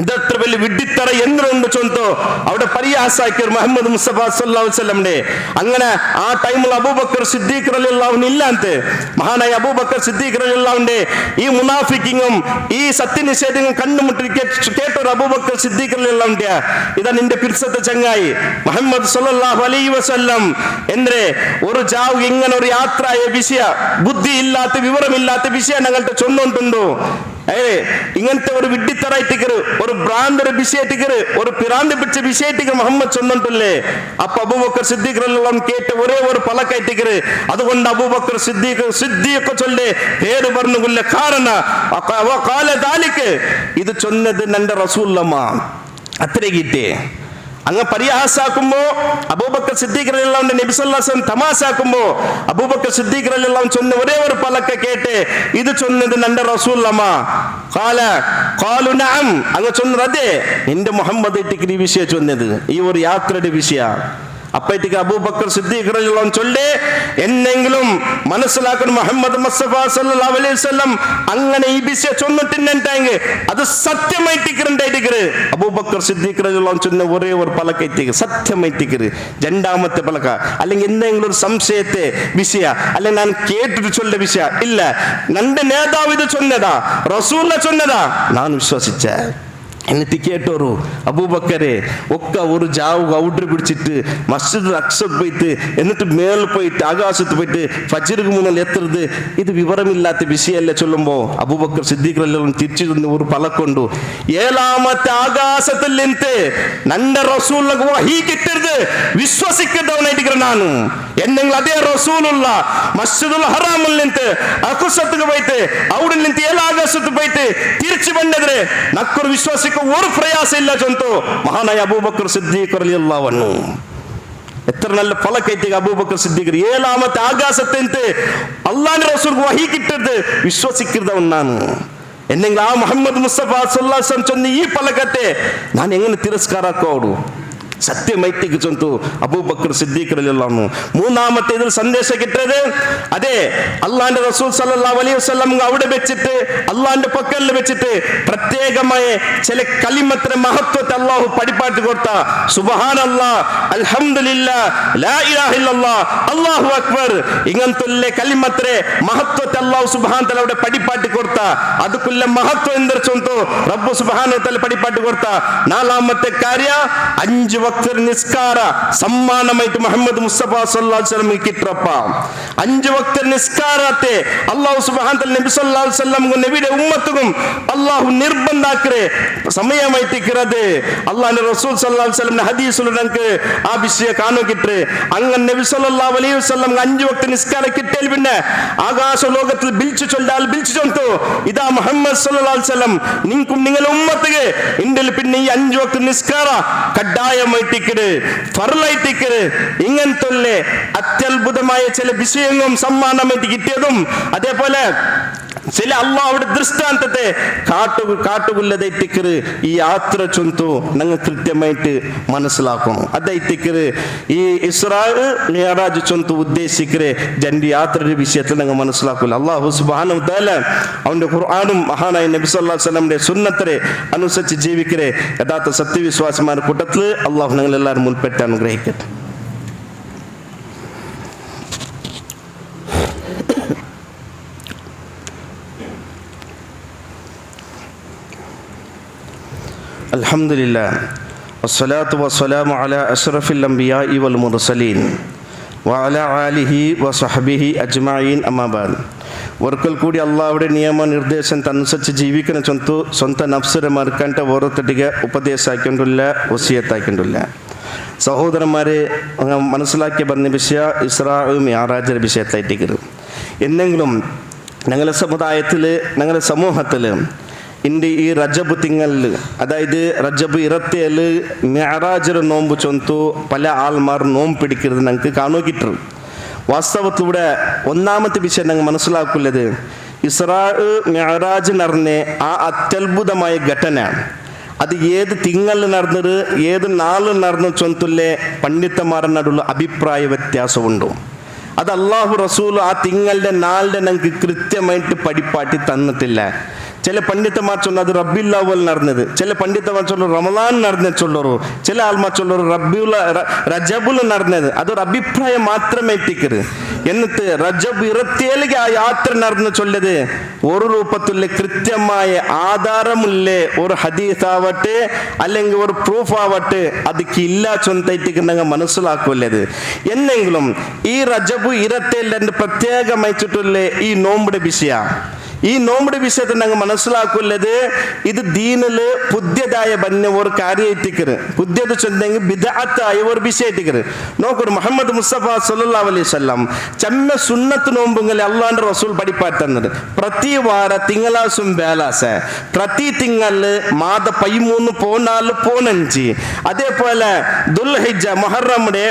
S1: ഇതത്ര വലിയ വിഡ്ഢിത്തറ എന്തുണ്ട് ചൊന്തോ അവിടെ പരിഹാസാക്കിയൊരു മുഹമ്മദ് മുസ്തഫ സല്ലല്ലാഹു അലൈഹി വസല്ലമയുടെ. അങ്ങനെ ആ ടൈമിൽ അബൂബക്കർ സിദ്ദീഖ് റളിയല്ലാഹു അൻഹു ഇല്ലാന്ത് മഹാനായ അബൂബക്കർ സിദ്ദീഖ് റളിയല്ലാഹു അൻഹു ഈ മുനാഫിക്കിങ്ങും ഈ സത്യനിഷേധങ്ങളും കണ്ടുമുട്ടി കേട്ടൊരു അബൂബക്കർ സിദ്ദീഖ് റളിയല്ലാഹു അൻഹു ഇതാ നിന്റെ പിർസത്തെ ചങ്ങായി മുഹമ്മദ് സല്ലല്ലാഹു അലൈഹി വസല്ലം എന്തേ ഒരു ജാവ് ഇങ്ങനെ ഒരു യാത്രയായ വിഷയ ബുദ്ധി ഇല്ലാത്ത വിവരമില്ലാത്ത വിഷയം ഞങ്ങളുടെ ചൊന്നുണ്ടുണ്ടോ ഇങ്ങനത്തെ ഒരു വിഡ്ഢിത്തറായിട്ടിക്കറ് ഒരു ഭ്രാന്തര വിഷയത്തിക്കറ് ഒരു പിറാന്ത് പിടിച്ച വിഷയത്തിക്ക് മുഹമ്മദ് ചൊന്നിട്ടില്ലേ. അപ്പൊ അബൂബക്കർ സിദ്ദീഖ് റളിയല്ലാഹു അൻഹു കേട്ട ഒരേ ഒരു പലക്കായിട്ടിക്കറ്. അതുകൊണ്ട് അബൂബക്കർ സിദ്ദീഖ് ചൊല്ലേ പേര് പറഞ്ഞുകൊല്ല കാരണം ഇത് ചൊന്നത് നന്റെ റസൂലുള്ളാഹ അത്രയ്ക്കിട്ടേ അങ്ങ് പരിഹാസാക്കുമ്പോ അബൂബക്കർ സിദ്ദീഖ് റളിയല്ലാഹു അൻഹു നബി സല്ലല്ലാഹു അലൈഹി വസല്ലം തമാശാക്കുമ്പോ അബൂബക്കർ സിദ്ദീഖ് റളിയല്ലാഹു അൻഹു ചൊന്ന ഒരേ ഒരു പലക്ക കേട്ട് ഇത് ചൊന്നത് നന്റെ റസൂലുള്ളാഹ ഖാലു നഅം അങ്ങ് ചൊന്നത് അതെ നിന്റെ മുഹമ്മദ് ഈ വിഷയം ചൊന്നത് ഈ ഒരു യാത്രയുടെ വിഷയ. അപ്പോഴത്തേക്ക് അബൂബക്കർ സിദ്ദീഖ് റളിയല്ലാഹു അൻഹു ചൊല്ലേ എന്നെങ്കിലും മനസ്സിലാക്കണം മുഹമ്മദ് മുസ്തഫ സല്ലല്ലാഹു അലൈഹി വസല്ലം അങ്ങനെ ഈ വിഷയം ചൊന്നിട്ടുണ്ടെങ്കിൽ അത് സത്യമായിട്ടിക്കറുണ്ടായിട്ടിക്കറ്. അബൂബക്കർ സിദ്ദീഖ് റളിയല്ലാഹു അൻഹു ചൊന്ന ഒരേ ഒരു പലക്കൈത്തിക്ക് സത്യമായിട്ടിക്കറ്. രണ്ടാമത്തെ പലക്ക അല്ലെങ്കിൽ എന്തെങ്കിലും ഒരു സംശയത്തെ വിഷയ അല്ലെങ്കിൽ ഞാൻ കേട്ടിട്ട് ചൊല്ല വിഷയ ഇല്ല നന്റെ നേതാവ് ഇത് ചൊന്നതാ റസൂല ചൊന്നതാ ഞാൻ വിശ്വസിച്ച. എന്നിട്ട് കേട്ടോരു അബൂബക്കരെ ഒക്ക ഒരു ജാവ് ഔഡർ പിടിച്ചിട്ട് മസ്ജിദ് അക്സത്ത് പോയിട്ട് എന്നിട്ട് മേൽ പോയിട്ട് ആകാശത്ത് പോയിട്ട് ഫജ്ർക്ക് മുന്നിൽ എത്തുന്നത് ഇത് വിവരമില്ലാത്ത വിഷയമല്ല ചൊല്ലുമ്പോ അബൂബക്കർ സിദ്ദീഖ് റളിയല്ലാഹു അൻഹു തിരിച്ചു ഒരു പലക്കൊണ്ടു ഏഴാമത്തെ ആകാശത്തിൽ നിന്നിട്ട് നന്റെ റസൂലിന് വഹീ കിട്ടരുത് വിശ്വസിക്കുന്നവനായിട്ട് ನಾನು എന്നെങ്കിൽ അതേ റസൂലുള്ള മസ്ജിദുൽ ഹറാമിൽ നിന്നിട്ട് അക്സത്ത് പോയിട്ട് അവിടെ നിന്ന് ആകാശത്ത് പോയിട്ട് തിരിച്ചു വന്നതിന് നക്കൊരു വിശ്വാസിക്ക് ഒരു പ്രയാസം ഇല്ല ചൊന്തോ മഹാനായ അബൂബക്കർ സിദ്ദീഖ് റളിയല്ലാഹു അൻഹു. എത്ര നല്ല ഫലക്കൈത്തിക്ക് അബൂബക്കർ സിദ്ദീഖ് ഏഴാമത്തെ ആകാശത്തെ അള്ളാന്റെ റസൂലിന് വഹീ കിട്ടരുത് വിശ്വസിക്കുന്നവനാണ് എന്നെങ്കിൽ ആ മുഹമ്മദ് മുസ്തഫ സല്ലല്ലാഹു അലൈഹി വസല്ലം ചൊന്ന ഈ ഫലക്കത്തെ ഞാൻ എങ്ങനെ തിരസ്കാരാക്കോടു സത്യമായിട്ടേക്ക് ചൊന്തു അബൂബക്കർ സിദ്ദീഖ് റളിയല്ലാഹു അൻഹു. മൂന്നാമത്തെ ഇതിൽ സന്ദേശം കിട്ടിയത് അതെ അള്ളാന്റെ റസൂൽ സല്ലല്ലാഹു അലൈഹി വസല്ലം അവിടെ വെച്ചിട്ട് അള്ളാന്റെ പക്കലിൽ വെച്ചിട്ട് പ്രത്യേകമായ ചില കലിമത്തിന്റെ മഹത്വത്തെ അള്ളാഹു പഠിപ്പാട്ട് കൊടുത്ത സുബ്ഹാനല്ലാഹ് അൽഹംദുലില്ലാഹ് ലാ ഇലാഹ ഇല്ലല്ലാഹ് അല്ലാഹു അക്ബർ ഇങ്ങനത്തെ കലിമത്തിന്റെ മഹത്വത്തെ അള്ളാഹു സുബ്ഹാനഹു വ തആല അവിടെ പഠിപ്പാട്ട് കൊടുത്ത അതുക്കുള്ള മഹത്വം എന്തൊരു ചൊന്തു റബ്ബ് സുബ്ഹാനഹു വ തആല പഠിപ്പാട്ട് കൊടുത്ത. നാലാമത്തെ കാര്യ 5 വക്ത നിസ്കാര സമ്മാനമായിട്ട് മുഹമ്മദ് മുസ്തഫ സല്ലല്ലാഹു അലൈഹി വസല്ലം കിട്ടറപ്പ 5 വക്ത നിസ്കാരത്തെ അല്ലാഹു സുബ്ഹാനഹു വ തആല നബി സല്ലല്ലാഹു അലൈഹി വസല്ലം നബിയുടെ ഉമ്മത്തുക്കും അല്ലാഹു നിർബന്ധാക്കരെ സമയമായിട്ട് കിറതെ അല്ലാഹുവിന്റെ റസൂൽ സല്ലല്ലാഹു അലൈഹി വസല്ലം ഹദീസുൽ നമുക്ക് ആ വിഷയ കാണോ കിട്ടേ അങ്ങനെ നബി സല്ലല്ലാഹു അലൈഹി വസല്ലം 5 വക്ത നിസ്കാര കിട്ടിയാൽ പിന്നെ ആകാശ ലോകത്തിൽ ബിൽച്ചു ചൊല്ലുന്നു ഇതാ മുഹമ്മദ് സല്ലല്ലാഹു അലൈഹി വസല്ലം നിങ്ങൾക്കും നിങ്ങളുടെ ഉമ്മത്തിക്ക് ഇന്ത്യയിൽ പിന്നെ ഈ 5 വക്ത നിസ്കാര കഡായമായിട്ട് ഫർലായിട്ടിക്കര് ഇങ്ങനത്തെ അത്യത്ഭുതമായ ചില വിഷയങ്ങളും സമ്മാനമായിട്ട് കിട്ടിയതും അതേപോലെ ചില അള്ളാഹുവിന്റെ ദൃഷ്ടാന്തത്തെ കാട്ടുകൊല്ലതൈത്തിക്കര് ഈ യാത്ര ചൊന്തു ഞങ്ങൾ കൃത്യമായിട്ട് മനസ്സിലാക്കണം. അതൈത്തിക്കര് ഈ ഇസ്രാ മിഅ്റാജ് ചൊന്തു ഉദ്ദേശിക്കരെ ജന്റെ യാത്രയുടെ വിഷയത്തിൽ ഞങ്ങൾ മനസ്സിലാക്കില്ല. അല്ലാഹു സുബ്ഹാനഹു വ തആല അവന്റെ ഖുർആനും മഹാനായ നബി സല്ലല്ലാഹു അലൈഹി വസല്ലമയുടെ സുന്നത്തിനെ അനുസരിച്ച് ജീവിക്കരെ യഥാർത്ഥ സത്യവിശ്വാസിമാരുടെ കൂട്ടത്തിൽ അള്ളാഹു ഞങ്ങൾ എല്ലാവരും മുൻപെട്ട് അനുഗ്രഹിക്കട്ടെ. അൽഹംദുലില്ലാഹ് വസ്സലാത്തു വസ്സലാമു അലാ അഷ്റഫിൽ അംബിയാഇ വൽ മുർസലീൻ വഅലാ ആലിഹി വസഹ്ബിഹി അജ്മഈൻ അമ്മാ ബഅദ്. ഒരിക്കൽ കൂടി അള്ളാഹുവിൻ്റെ ನಿಯಮ ನಿರ್ದೇಶನಕ್ಕನುಸರಿಸಿ ಜೀವಿಕನ ಸ್ವಂತ ನಫ್ಸರ ಮರ್ಕಂಟ ಓರೊತ್ತಟಿಗೆ ಉಪದೇಶ ಹಾಕೊಂಡಿಲ್ಲ, ವಸಿಯತ್ ಹಾಕೊಂಡಿಲ್ಲ. സഹോദരന്മാരെ, മനസ്സിലാക്കി പറഞ്ഞ വിഷയ ഇസ്രാ മിഅ്റാജ് വിഷയത്തായിട്ടിരിക്കുന്നു. എന്നെങ്കിലും ഞങ്ങളുടെ സമുദായത്തിൽ, ഞങ്ങളുടെ സമൂഹത്തിൽ ഇന്ന് ഈ റജബ് തിങ്കളിൽ, അതായത് റജബ് 27 മിഅ്റാജ് നോമ്പ് ചൊന്തു പല ആൾമാർ നോമ്പ് പിടിക്കുന്നത് ഞങ്ങൾക്ക് കാണുകിട്ടു. വാസ്തവത്തിലൂടെ ഒന്നാമത്തെ വിഷയം ഞങ്ങൾ മനസ്സിലാക്കുന്നത്, ഇസ്രാ മിഅ്റാജ് നടന്ന ആ അത്യത്ഭുതമായ ഘട്ടന അത് ഏത് തിങ്കളിൽ നടന്നത്, ഏത് നാളിൽ നടന്നു ചൊന്തുല്ലേ പണ്ഡിതന്മാരുടെ നടുള്ള അഭിപ്രായ വ്യത്യാസമുണ്ടോ? അത് അള്ളാഹു റസൂൽ ആ തിങ്കളുടെ നാളിൻ്റെ ഞങ്ങൾക്ക് കൃത്യമായിട്ട് പഠിപ്പാട്ടി തന്നിട്ടില്ല. ചില പണ്ഡിതന്മാർ ചൊല്ലു അത് റബ്ബിഉൽ അവ്വൽ നടന്നത്, ചില പണ്ഡിതന്മാർ ചൊല്ലു റമളാൻ നടന്നത് ചൊല്ലു, ചില ആൾമാർ ചൊല്ലു റജബുൽ നടന്നത്. അതൊരു അഭിപ്രായം മാത്രമേ എത്തിക്കരുത്. എന്നിട്ട് റജബ് 27 ആ യാത്ര നടന്ന് ചൊല്ലത് ഒരു രൂപത്തിലെ കൃത്യമായ ആധാരമുള്ള ഒരു ഹദീസ് ആവട്ടെ അല്ലെങ്കിൽ ഒരു പ്രൂഫ് ആവട്ടെ ಅದಕ್ಕೆ ಇಲ್ಲ ചൊന്തൈറ്റിക്ക് ഞങ്ങൾ മനസ്സിലാക്കുള്ളത്. എന്നെങ്കിലും ഈ റജബ് 27 പ്രത്യേകമായിട്ടുള്ള ഈ നോമ്പിന്റെ വിഷയ, ഈ നോമ്പിന്റെ വിഷയത്തിൽ ഞങ്ങൾ മനസ്സിലാക്കുന്നത്, ഇത് ദീനില് പുതിയതായ ബന്ന ഒരു കാര്യമായിട്ടിക്കറ്, പുതിയത് ചൊന്നെങ്കിൽ ബിദ്അത്തായ ഒരു വിഷയമായിട്ടിക്കറ്. നോക്കൂ, മുഹമ്മദ് മുസ്തഫ സല്ലല്ലാഹു അലൈഹി വസല്ലം ചമ്മ സുന്നത്ത് നോമ്പുങ്ങളെ അള്ളാന്റെ റസൂൽ പഠിപ്പാട്ടുന്നത്. പ്രതി വാര തിങ്കളാസും വേലാസ, പ്രതി തിങ്കളില് മാത 13 14 15, അതേപോലെ ദുൽഹിജ്ജ മുഹറമിന്റെ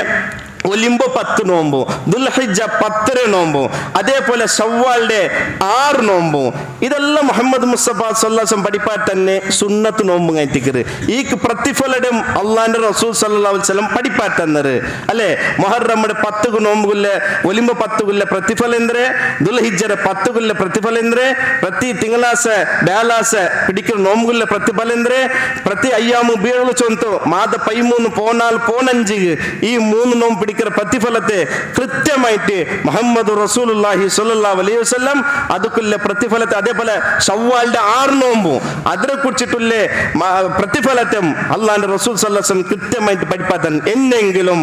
S1: ഒലിമ്പ് 10 നോമ്പോ, ദുൽഹിജ്ജ 10 നോമ്പോ, അതേപോലെ ശവ്വാലിന്റെ 6 നോമ്പോ, ഇതെല്ലാം മുഹമ്മദ് മുസ്തഫ സല്ലല്ലാഹു അലൈഹി വസല്ലം പഠിപ്പാട്ട് തന്നെ സുന്നത്ത് നോമ്പ് കഴിത്തിക്കറ്. ഈ പ്രതിഫലം അള്ളാന്റെ റസൂൽ സല്ലല്ലാഹു അലൈഹി വസല്ലം പഠിപ്പാട്ട് തന്നത് അല്ലേ? മുഹറമിന്റെ 10 നോമ്പുകൊല്ല, ഒലിമ്പ് 10 പ്രതിഫലം എന്ದ್ರೆ, ദുൽഹിജ്ജ 10 പ്രതിഫലം എന്ದ್ರೆ, ಪ್ರತಿ ತಿಂಗಳಾಸ ಬ್ಯಾಲಾಸ പിടിക്കുന്ന നോമ്പുകൊല്ല പ്രതിഫലം എന്ದ್ರೆ, ಪ್ರತಿ അയ്യാമു ബീഴു ചൊന്തു മാത 13 14 15 ഈ 3 നോമ്പ് പിടിക്കുന്ന പ്രതിഫലത്തെ കൃത്യമായിട്ട് മുഹമ്മദ് റസൂലുള്ളാഹി സ്വല്ലല്ലാഹു അലൈഹി വസല്ലം അതുക്കുള്ള പ്രതിഫലത്തെ, അതേപോലെ ശവ്വാലിന്റെ 6 നോമ്പും അതിനെ കുറിച്ചിട്ടുള്ള പ്രതിഫലത്തെ അള്ളാന്റെ റസൂൽ സല്ലല്ലാഹു അലൈഹി വസല്ലം കൃത്യമായിട്ട് പഠിപ്പാത്തൻ. എന്നെങ്കിലും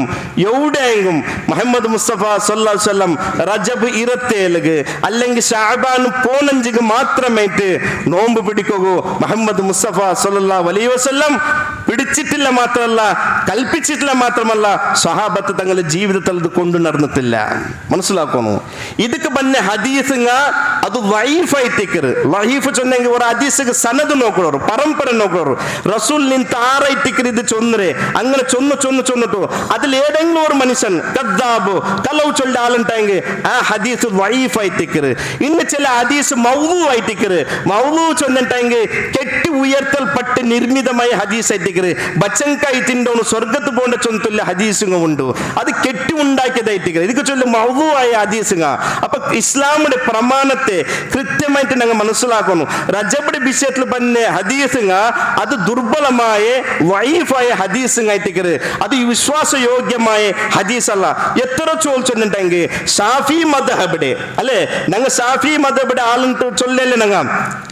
S1: എവിടെയെങ്കിലും മുഹമ്മദ് മുസ്തഫ സല്ലല്ലാഹു അലൈഹി വസല്ലം റജബ് 27 അല്ലെങ്കിൽ ശഅബാൻ 15 മാത്രമായിട്ട് നോമ്പ് പിടിക്കൂ മുഹമ്മദ് മുസ്തഫ സല്ലല്ലാഹു അലൈഹി വസല്ലം പിടിച്ചിട്ടില്ല, മാത്രമല്ല കൽപ്പിച്ചിട്ടില്ല, മാത്രമല്ല സഹാബത്ത് തങ്ങളുടെ ജീവിതത്തിൽ അത് കൊണ്ടു നടന്നിട്ടില്ല. മനസ്സിലാക്കുന്നു? ಇದಕ್ಕೆ ಬನ್ನ ಹದೀಸ್ಂಗ ಅದು ವೈಫ್ ಐತಿಕರು. ವೈಫ್ ಚೊನ್ನೆಂಗೆ ஒரு ಹದೀಸ್ಗೆ ಸನದ್ ನೋಕೊಳ್ಳೋರು, ಪರಂಪರೆ ನೋಕೊಳ್ಳೋರು. റസൂൽ ನಿಂತ ಆರೈತಿಕರು ಇದು ಚೊಂದ್ರೆ അങ്ങനെ ചൊന്നിട്ടു അതിൽ ഏതെങ്കിലും ഒരു മനുഷ്യൻ കദ്ദാബ് കലവ് ചൊല്ല ആളുണ്ടായെങ്കിൽ ആ ഹദീസ് വൈഫ് ആയിട്ടിക്കറ്. ഇന്ന് ചില ഹദീസ് മൗദൂ ആയിട്ടിക്കറ്. മൗദൂ ചൊന്നിട്ടെങ്കിൽ കെട്ടി ഉയർത്തൽപ്പെട്ട് നിർമ്മിതമായ ഹദീസ് ആയിട്ടിക്കറ്. ബച്ചങ്കായി തിണ്ടോണ് സ്വർഗത്ത് പോകേണ്ട ചൊന്തുള്ള ഹദീസും ഉണ്ട്. അത് കെട്ടി ഉണ്ടാക്കിയതായിട്ടിക്കറ്. ഇതൊക്കെ ചൊല്ലു മൗദൂആയ ഹദീസുക. അപ്പൊ ഇസ്ലാമിന്റെ പ്രമാണത്തെ കൃത്യമായിട്ട് ഞങ്ങൾ മനസ്സിലാക്കുന്നു. റജബിന്റെ വിഷയത്തിൽ പറഞ്ഞ ഹദീസുക അത് ദുർബലമായ വൈഫായ ഹദീസുക ആയിട്ടിക്കറ്. അത് വിശ്വാസയോഗ്യമായ ഹദീസ് അല്ല. എത്ര ചോദിച്ചിട്ടുണ്ടെങ്കിൽ ഷാഫി മദ്ഹബിടെ അല്ലെ, ഞങ്ങൾ ഷാഫി മദ്ഹബിടെ ആളുണ്ട് ചൊല്ലല്ലേ ഞങ്ങൾ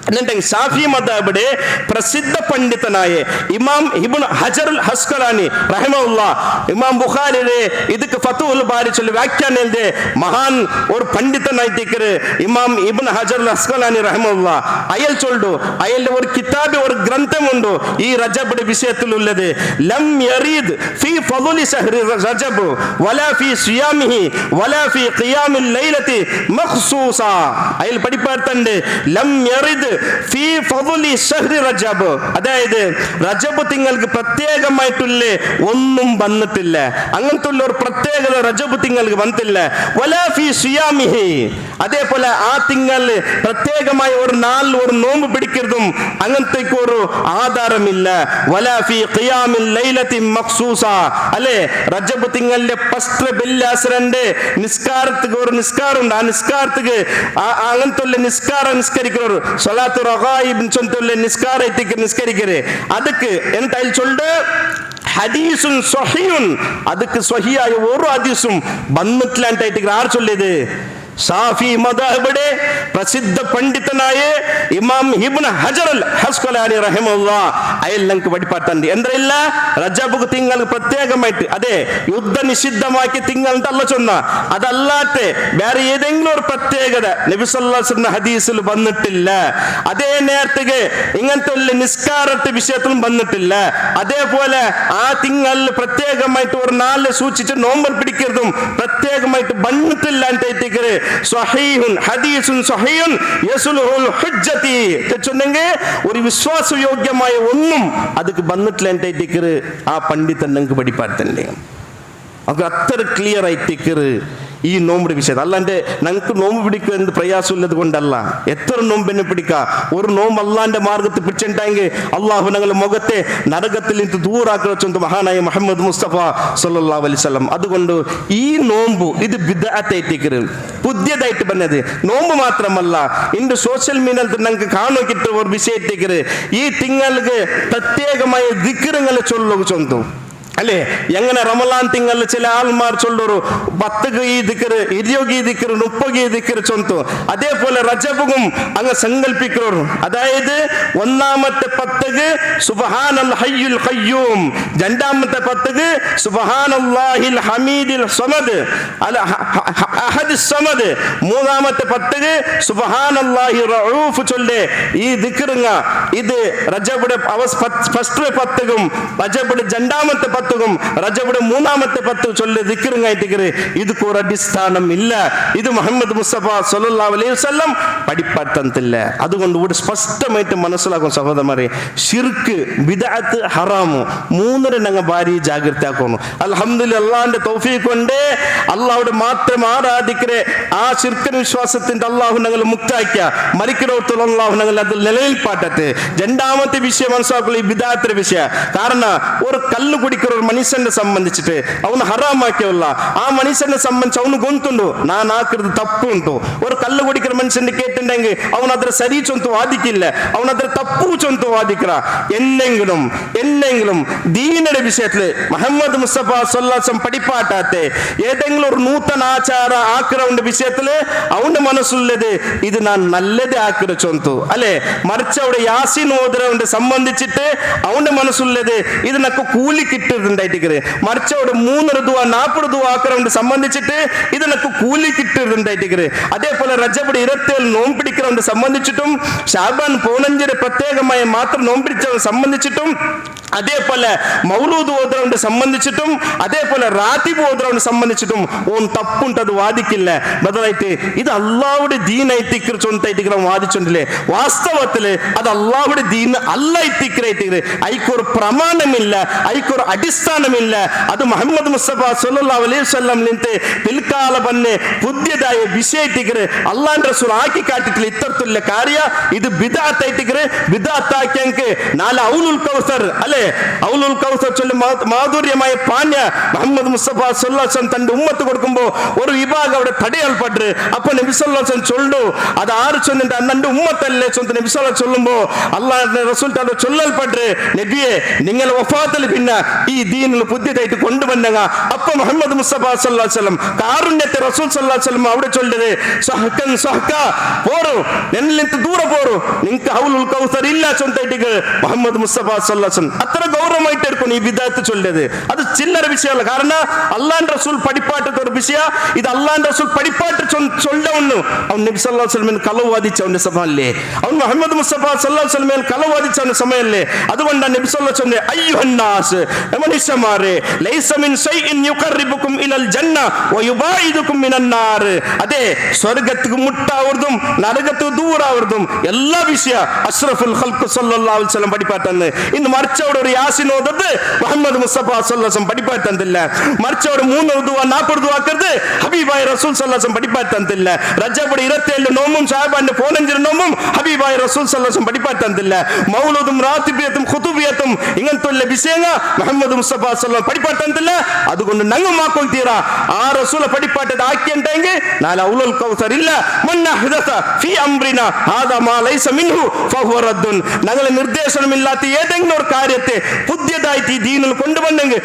S1: എന്നിട്ടെങ്കിൽ ഷാഫി മദ്ഹബിടെ പ്രസിദ്ധ പണ്ഡിതനായ ഇമാം ഇബ്നു ഹജറുൽ അസ്ഖലാനി റഹിമഹുല്ലാ, ഇമാം ബുഖാരിയുടെ ಇದಕ್ಕೆ ಫತುಹುಲ್ ಬಾರಿ ಚೊಲ್ಲಿ ವ್ಯಾಖ್ಯಾನ ಇಲ್ಲದೆ ಮಹಾನ್ ഒരു പണ്ഡിതനായിട്ടിക്കറ് ഇമാം ഇബ്നു ഹജറുൽ അസ്ഖലാനി റഹിമഹുല്ലാ. അയൽ ചൊല്ലു, അയലിന്റെ ഒരു കിതാബ്, ഒരു ഗ്രന്ഥമുണ്ട് ഈ റജബിന്റെ വിഷയത്തിലുള്ളത്. ലം യരീദ് ഫീ ഫളുലി ശഹ്രി റജബ് വലാ ഫീ സിയാമിഹി വലാ ഫീ ഖിയാമിൽ ലൈലത്തി മഖ്സൂസ. അയൽ പഠിപ്പാർത്തണ്ട് ലം യരീദ് ഫീ ഫളുലി ശഹ്രി റജബ്, അതായത് റജബ് തിങ്ങൾക്ക് പ്രത്യേകമായിട്ടുള്ള ഒന്നും വന്നിട്ടില്ല. അങ്ങനത്തെ ഒരു പ്രത്യേകത റജബ് തിങ്ങൾക്ക് വന്നിട്ടില്ല. വലാ ഫീ സിയാമിഹി, അതേപോലെ ആ തിങ്കളിൽ പ്രത്യേകമായ ഒരു നാളിൽ ഒരു നോമ്പ് പിടിക്കുന്നതും അങ്ങനത്തേക്ക് ഒരു ആധാരമില്ല. വലാ ഫീ ഖിയാമിൽ ലൈലത്തി മഖ്സൂസ, അല്ലേ? റജബ് തിങ്കളിലെ ഫസ്റ്റ് ബെല്ലാസരന്റെ നിസ്കാരത്തിക്ക് ഒരു നിസ്കാരമുണ്ട്. ആ നിസ്കാരത്തിക്ക് അങ്ങനത്തെ നിസ്കാരം നിസ്കരിക്കുന്നവർ സ്വലാത്തു റഗായിബ് ചൊല്ലുന്ന നിസ്കാരം നിസ്കരിക്കരുത്. ಅದಕ್ಕೆ ಎಂತ ಇಲ್ಲಿ ಚೊಲ್ಲು ഹദീസുൻ സ്വഹീഹുൻ, ಅದಕ್ಕೆ സ്വഹിയായ ഓരോ ഹദീസും വന്നിട്ടില്ല ಅಂತ ആറ് ചൊല്ലിയത് ഷാഫി മദ്ഹബിയുടെ പ്രസിദ്ധ പണ്ഡിതനായ ഇമാം ഇബ്നു ഹജർ അൽ അസ്ഖലാനി റഹിമഹുല്ലാഹ് അയാൾ നമുക്ക് പഠിപ്പാട്ടുണ്ട്. എന്തല്ല റജബ് തിങ്കൾ പ്രത്യേകമായിട്ട് അതെ യുദ്ധ നിഷിദ്ധമാക്കി തിങ്കൾ അല്ല ചൊന്ന അതല്ലാത്തെ വേറെ ഏതെങ്കിലും ഒരു പ്രത്യേകത നബി സല്ലല്ലാഹു അലൈഹി വസല്ലം ഹദീസിൽ വന്നിട്ടില്ല. അതേ നേരത്തെ ഇങ്ങനത്തെ നിസ്കാരത്തെ വിഷയത്തിലും വന്നിട്ടില്ല. അതേപോലെ ആ തിങ്കളിൽ പ്രത്യേകമായിട്ട് ഒരു നാല് സൂക്ഷിച്ച് നോമ്പൽ പിടിക്കുന്നതും പ്രത്യേകമായിട്ട് വന്നിട്ടില്ല. ഒരു വിശ്വാസയോഗ്യമായ ഒന്നും അതിക്ക് വന്നിട്ടില്ല. ആ പണ്ഡിതൻ നിങ്ങൾക്ക് പഠിപ്പാടുത്തന്നെ അത്ര ക്ലിയർ ആയിട്ട് ഈ നോമ്പിന്റെ വിഷയം അല്ലാണ്ട് ഞങ്ങൾക്ക് നോമ്പ് പിടിക്കുക എന്ത് പ്രയാസമില്ലത് കൊണ്ടല്ല. എത്ര നോമ്പിനെ പിടിക്കുക, ഒരു നോമ്പ് അള്ളാന്റെ മാർഗത്തിൽ പിടിച്ചിട്ടുണ്ടെങ്കിൽ അള്ളാഹു ഞങ്ങളുടെ മുഖത്തെ നരകത്തിൽ നിന്ന് ദൂരാക്കുന്ന മഹാനായ മുഹമ്മദ് മുസ്തഫ സല്ലല്ലാഹു അലൈഹി വസല്ലം. അതുകൊണ്ട് ഈ നോമ്പ് ഇത് ബിദ്അത്തായിട്ട് പുതിയതായിട്ട് വന്നത് നോമ്പ് മാത്രമല്ല, ഇന്ന് സോഷ്യൽ മീഡിയയിൽ ഞങ്ങൾക്ക് കാണാൻ കിട്ടുന്ന ഒരു വിഷയത്തേക്ക് ഈ തിങ്ങൾക്ക് പ്രത്യേകമായ ദിക്റുകൾ ചൊല്ലുക ചൊന്തു അല്ലേ. എങ്ങനെ റമലാൻ തിങ്കളിൽ ചില ആൾമാർ ചൊല്ലൊരു 10 ഈ ദിക്റ് 20 ഈ ദിക്റ് 30 ഈ ദിക്റ് ചൊന്തു. അതേപോലെ റജബും അങ്ങ് സങ്കല്പിക്കുന്നവർ. അതായത് ഒന്നാമത്തെ 10 സുബ്ഹാനൽ ഹയ്യുൽ ഖയ്യൂം, രണ്ടാമത്തെ 10 സുബ്ഹാനല്ലാഹിൽ ഹമീദിൽ സമദ് അല അഹദിസ് സമദ്, മൂന്നാമത്തെ 10 സുബ്ഹാനല്ലാഹി റഊഫ് ചൊല്ലേ. ഈ ദിക്റുങ്ങ ഇത് റജബുടെ ഫസ്റ്റ് 10 റജബുടെ രണ്ടാമത്തെ 10 റജബുടെ മൂന്നാമത്തെ 10 ചൊല്ല് ദിക്റുങ്ങായിട്ട് ഇതൊക്കെ ഒരു അടിസ്ഥാനം ഇല്ല. ഇത് മുഹമ്മദ് മുസ്തഫ സല്ലല്ലാഹു അലൈഹി വസല്ലം പഠിപ്പാട്ടത്തില്ല. അതുകൊണ്ട് ഇവിടെ സ്പഷ്ടമായിട്ട് മനസ്സിലാക്കും സഹോദരന്മാരെ, ശിർക്ക് ബിദ്അത്ത് ഹറാമു മൂന്നിനെ ഞങ്ങൾ ഭാരി ജാഗ്രത ആക്കുന്നു. അൽഹംദുലില്ലാഹ് അല്ലാഹുവിന്റെ തൗഫീഖ് കൊണ്ട് അല്ലാഹുവിനെ മാത്രം ആരാധിക്കരെ ആ ശിർക്ക് വിശ്വാസത്തിന്റെ അല്ലാഹു ഞങ്ങൾ മുക്താക്കിയ മരിക്കടോത്തുള്ള അല്ലാഹു ഞങ്ങൾ അതിൽ നിലയിൽ പാട്ടത്തെ. രണ്ടാമത്തെ വിഷയം മനസ്സിലാക്കുള്ള ഈ ബിദ്അത്തിന്റെ വിഷയം. കാരണം ഒരു കല്ല് കുടിക്കുന്ന ഒരു മനുഷ്യനെ സംബന്ധിച്ചിട്ട് അവന് ഹറാമാക്കിയല്ല, ആ മനുഷ്യനെ സംബന്ധിച്ച് അവന് ഗൊന്തുണ്ടു നാൻ ആക്കുന്നത് തപ്പു ഉണ്ടു. ഒരു കല്ല് കുടിക്കുന്ന മനുഷ്യന്റെ കേട്ടിട്ടുണ്ടെങ്കിൽ അവൻ അത്ര സരി ചൊന്തു വാദിക്കില്ല, അവൻ അത്ര തപ്പു ചൊന്തു വാദിക്കറ. എന്നെങ്കിലും ദീനയുടെ വിഷയത്തില് മുഹമ്മദ് മുസ്തഫ സല്ലല്ലാഹു അലൈഹി വസല്ലം പഠിപ്പാട്ടാത്തെ ഏതെങ്കിലും ഒരു നൂതന ആചാര ആക്രമന്റെ വിഷയത്തില് അവന്റെ മനസ്സുള്ളത് ഇത് ഞാൻ നല്ലത് ആക്കിര ചൊന്തു അല്ലെ. മറിച്ച് അവിടെ യാസീൻ ഓതുന്നവന്റെ സംബന്ധിച്ചിട്ട് അവന്റെ മനസ്സുള്ളത് ഇത് നക്ക് കൂലി കിട്ടുന്നുണ്ടായിട്ട്. മറിച്ച് അവിടെ 3 ദുആ 40 ദുആ ആക്രമന്റെ സംബന്ധിച്ചിട്ട് ഇത് നക്ക് കൂലി കിട്ടുന്നുണ്ടായിട്ട്. അതേപോലെ റജബുടെ 27 നോമ്പ് പിടിക്കുന്നവന്റെ സംബന്ധിച്ചിട്ടും ശഅബാൻ 15 പ്രത്യേകമായ മാത്രം നോമ്പ് പിടിച്ചവനെ സംബന്ധിച്ചിട്ടും അതേപോലെ മൗലൂദ് ഓതുന്നവനെ സംബന്ധിച്ചിട്ടും അതേപോലെ റാത്തിബ് ഓതുന്നവനെ സംബന്ധിച്ചിട്ടും ഓൻ തപ്പുണ്ടത് വാദിക്കില്ല. ബദലായിട്ട് ഇത് അള്ളാഹുവിന്റെ ദീനായിട്ട് ചൊന്തായിട്ട് വാദിച്ചോണ്ടില്ലേ. വാസ്തവത്തില് അത് അള്ളാഹുവിന്റെ ദീൻ അല്ലായിട്ടിക്കറായിട്ട് ഐക്കൊരു പ്രമാണമില്ല, ഐക്കൊരു അടിസ്ഥാനമില്ല. അത് മുഹമ്മദ് മുസ്തഫ സല്ലല്ലാഹു അലൈഹി വസല്ലം നിന്റെ പിൽക്കാല പന്നെ പുതിയതായ വിഷയത്തിക്കറ് അള്ളാന്റെ റസൂൽ ആക്കി കാട്ടിട്ടില്ല. ഇത്തരത്തിലുള്ള കാര്യ ഇത് ബിദ്അത്തായിട്ട് ബിദ്അത്താക്കിയെങ്കിൽ 4 ഔലുൽ കൗസർ അല്ലെ, ഔലുൽ കൗസർ ചൊല്ലി മാധുര്യമായ പാന്യ മുഹമ്മദ് മുസ്തഫ സല്ലല്ലാഹു അലൈഹി വസല്ലം തന്റെ ഉമ്മത്ത് കൊടുക്കുമ്പോൾ ഒരു വിഭാഗം അവിടെ തടയൽപ്പെട്ടു. അപ്പൊ നബി സല്ലല്ലാഹു അലൈഹി വസല്ലം ചൊല്ലു അത് ആര് ചൊല്ലിന്റെ അന്നെ ഉമ്മത്തല്ലേ ചൊന്ത് നബി സല്ലല്ലാഹു അലൈഹി വസല്ലം ചൊല്ലുമ്പോ അള്ളാഹുവിന്റെ റസൂൽ തന്റെ ചൊല്ലൽപ്പെട്ടു നബിയെ നിങ്ങൾ വഫാത്തിൽ പിന്നെ ഈ ദീനിൽ പുതിയതായിട്ട് കൊണ്ടുവന്നങ്ങ. അപ്പൊ മുഹമ്മദ് മുസ്തഫ സല്ലല്ലാഹു അലൈഹി വസല്ലം കാരുണ്യത്തെ റസൂൽ സല്ലല്ലാഹു അലൈഹി വസല്ലം അവിടെ ചൊല്ലത് സഹകൻ സഹക പോറു എന്നിട്ട് ദൂരെ പോറു നിങ്ങൾക്ക് ഔലുൽ കൗസർ ഇല്ല ചൊന്തായിട്ട് മുഹമ്മദ് മുസ്തഫ സല്ലല്ലാഹു അലൈഹി വസല്ലം അത്ര ഗൗരവമായിട്ട് എടുക്കും ഈ ബിദ്അത്ത് ചൊല്ലത്. അത് ചില്ലറ വിഷയമല്ല. കാരണം അള്ളാന്റെ റസൂൽ പഠിപ്പാട്ടത്തെ ഒരു വിഷയ ഇത് അള്ളാന്റെ റസൂൽ പഠിപ്പാട്ട് ചൊല്ലവന്നു. അവൻ നബി സല്ലല്ലാഹു അലൈഹി വസല്ലം കളവ് വാദിച്ചവന്റെ സമയമല്ലേ, അവൻ മുഹമ്മദ് മുസ്തഫ സല്ലല്ലാഹു അലൈഹി വസല്ലം കളവ് വാദിച്ചവന്റെ സമയമല്ലേ. അതുകൊണ്ടാണ് നബി സല്ലല്ലാഹു അലൈഹി വസല്ലം അയ്യുഹന്നാസ് മനുഷ്യന്മാരെ ലൈസ മിൻ ശൈഇൻ യുഖർരിബുക്കും ഇലൽ ജന്ന വയുബായിദുക്കും മിനൻ നാർ. അതെ സ്വർഗ്ഗത്തിക്ക് മുട്ടാവുന്നതും നരകത്തിക്ക് ദൂരാവുന്നതും എല്ലാ വിഷയ അഷ്റഫുൽ ഖൽഖ് സല്ലല്ലാഹു അലൈഹി വസല്ലം പഠിപ്പാട്ടന്ന്. ഇന്ന് മറിച്ചവിടെ ഒരു യാസീൻ ഓതത് മുഹമ്മദ് മുസ്തഫ സല്ലല്ലാഹു അലൈഹി വസല്ലം പഠിപ്പാട്ടന്നില്ല. മറിച്ചവിടെ 3 ദുആ 40 ദുആ ആക്കരുത് ഹബീബായ റസൂൽ സല്ലല്ലാഹു അലൈഹി വസല്ലം പഠിപ്പാട്ടന്നില്ല. റജബുടെ 27 നോമ്പും ശഅബാന്റെ 15 നോമ്പും ഹബീബായ റസൂൽ സല്ലല്ലാഹു അലൈഹി വസല്ലം പഠിപ്പാട്ടന്നില്ല. മൗലൂദും റാത്തിബിയത്തും ഖുതുബിയത്തും ഇങ്ങനത്തെ വിഷയങ്ങൾ മുഹമ്മദ് മുസ്തഫ സല്ലല്ലാഹു അലൈഹി വസല്ലം പഠിപ്പാട്ടന്നില്ല. അതുകൊണ്ട് ഞങ്ങൾ മാക്കോൽ തീരാ ആ റസൂലെ പഠിപ്പാട്ടത് ആക്കിയിട്ടുണ്ടെങ്കിൽ 4 ഔലുൽ കൗസർ ഇല്ല. മൻ അഹ്ദസ ഫീ അംറിനാ ഹാദാ മാ ലൈസ മിൻഹു ഫഹുവ റദ്ദുൻ. ഞങ്ങളെ നിർദ്ദേശനമില്ലാത്ത ഏതെങ്കിലും ഒരു കാര്യത്തിൽ സമുദായത്തെ പുതിയതായിട്ട് ഈ ദീനിൽ കൊണ്ടുവന്നെങ്കിൽ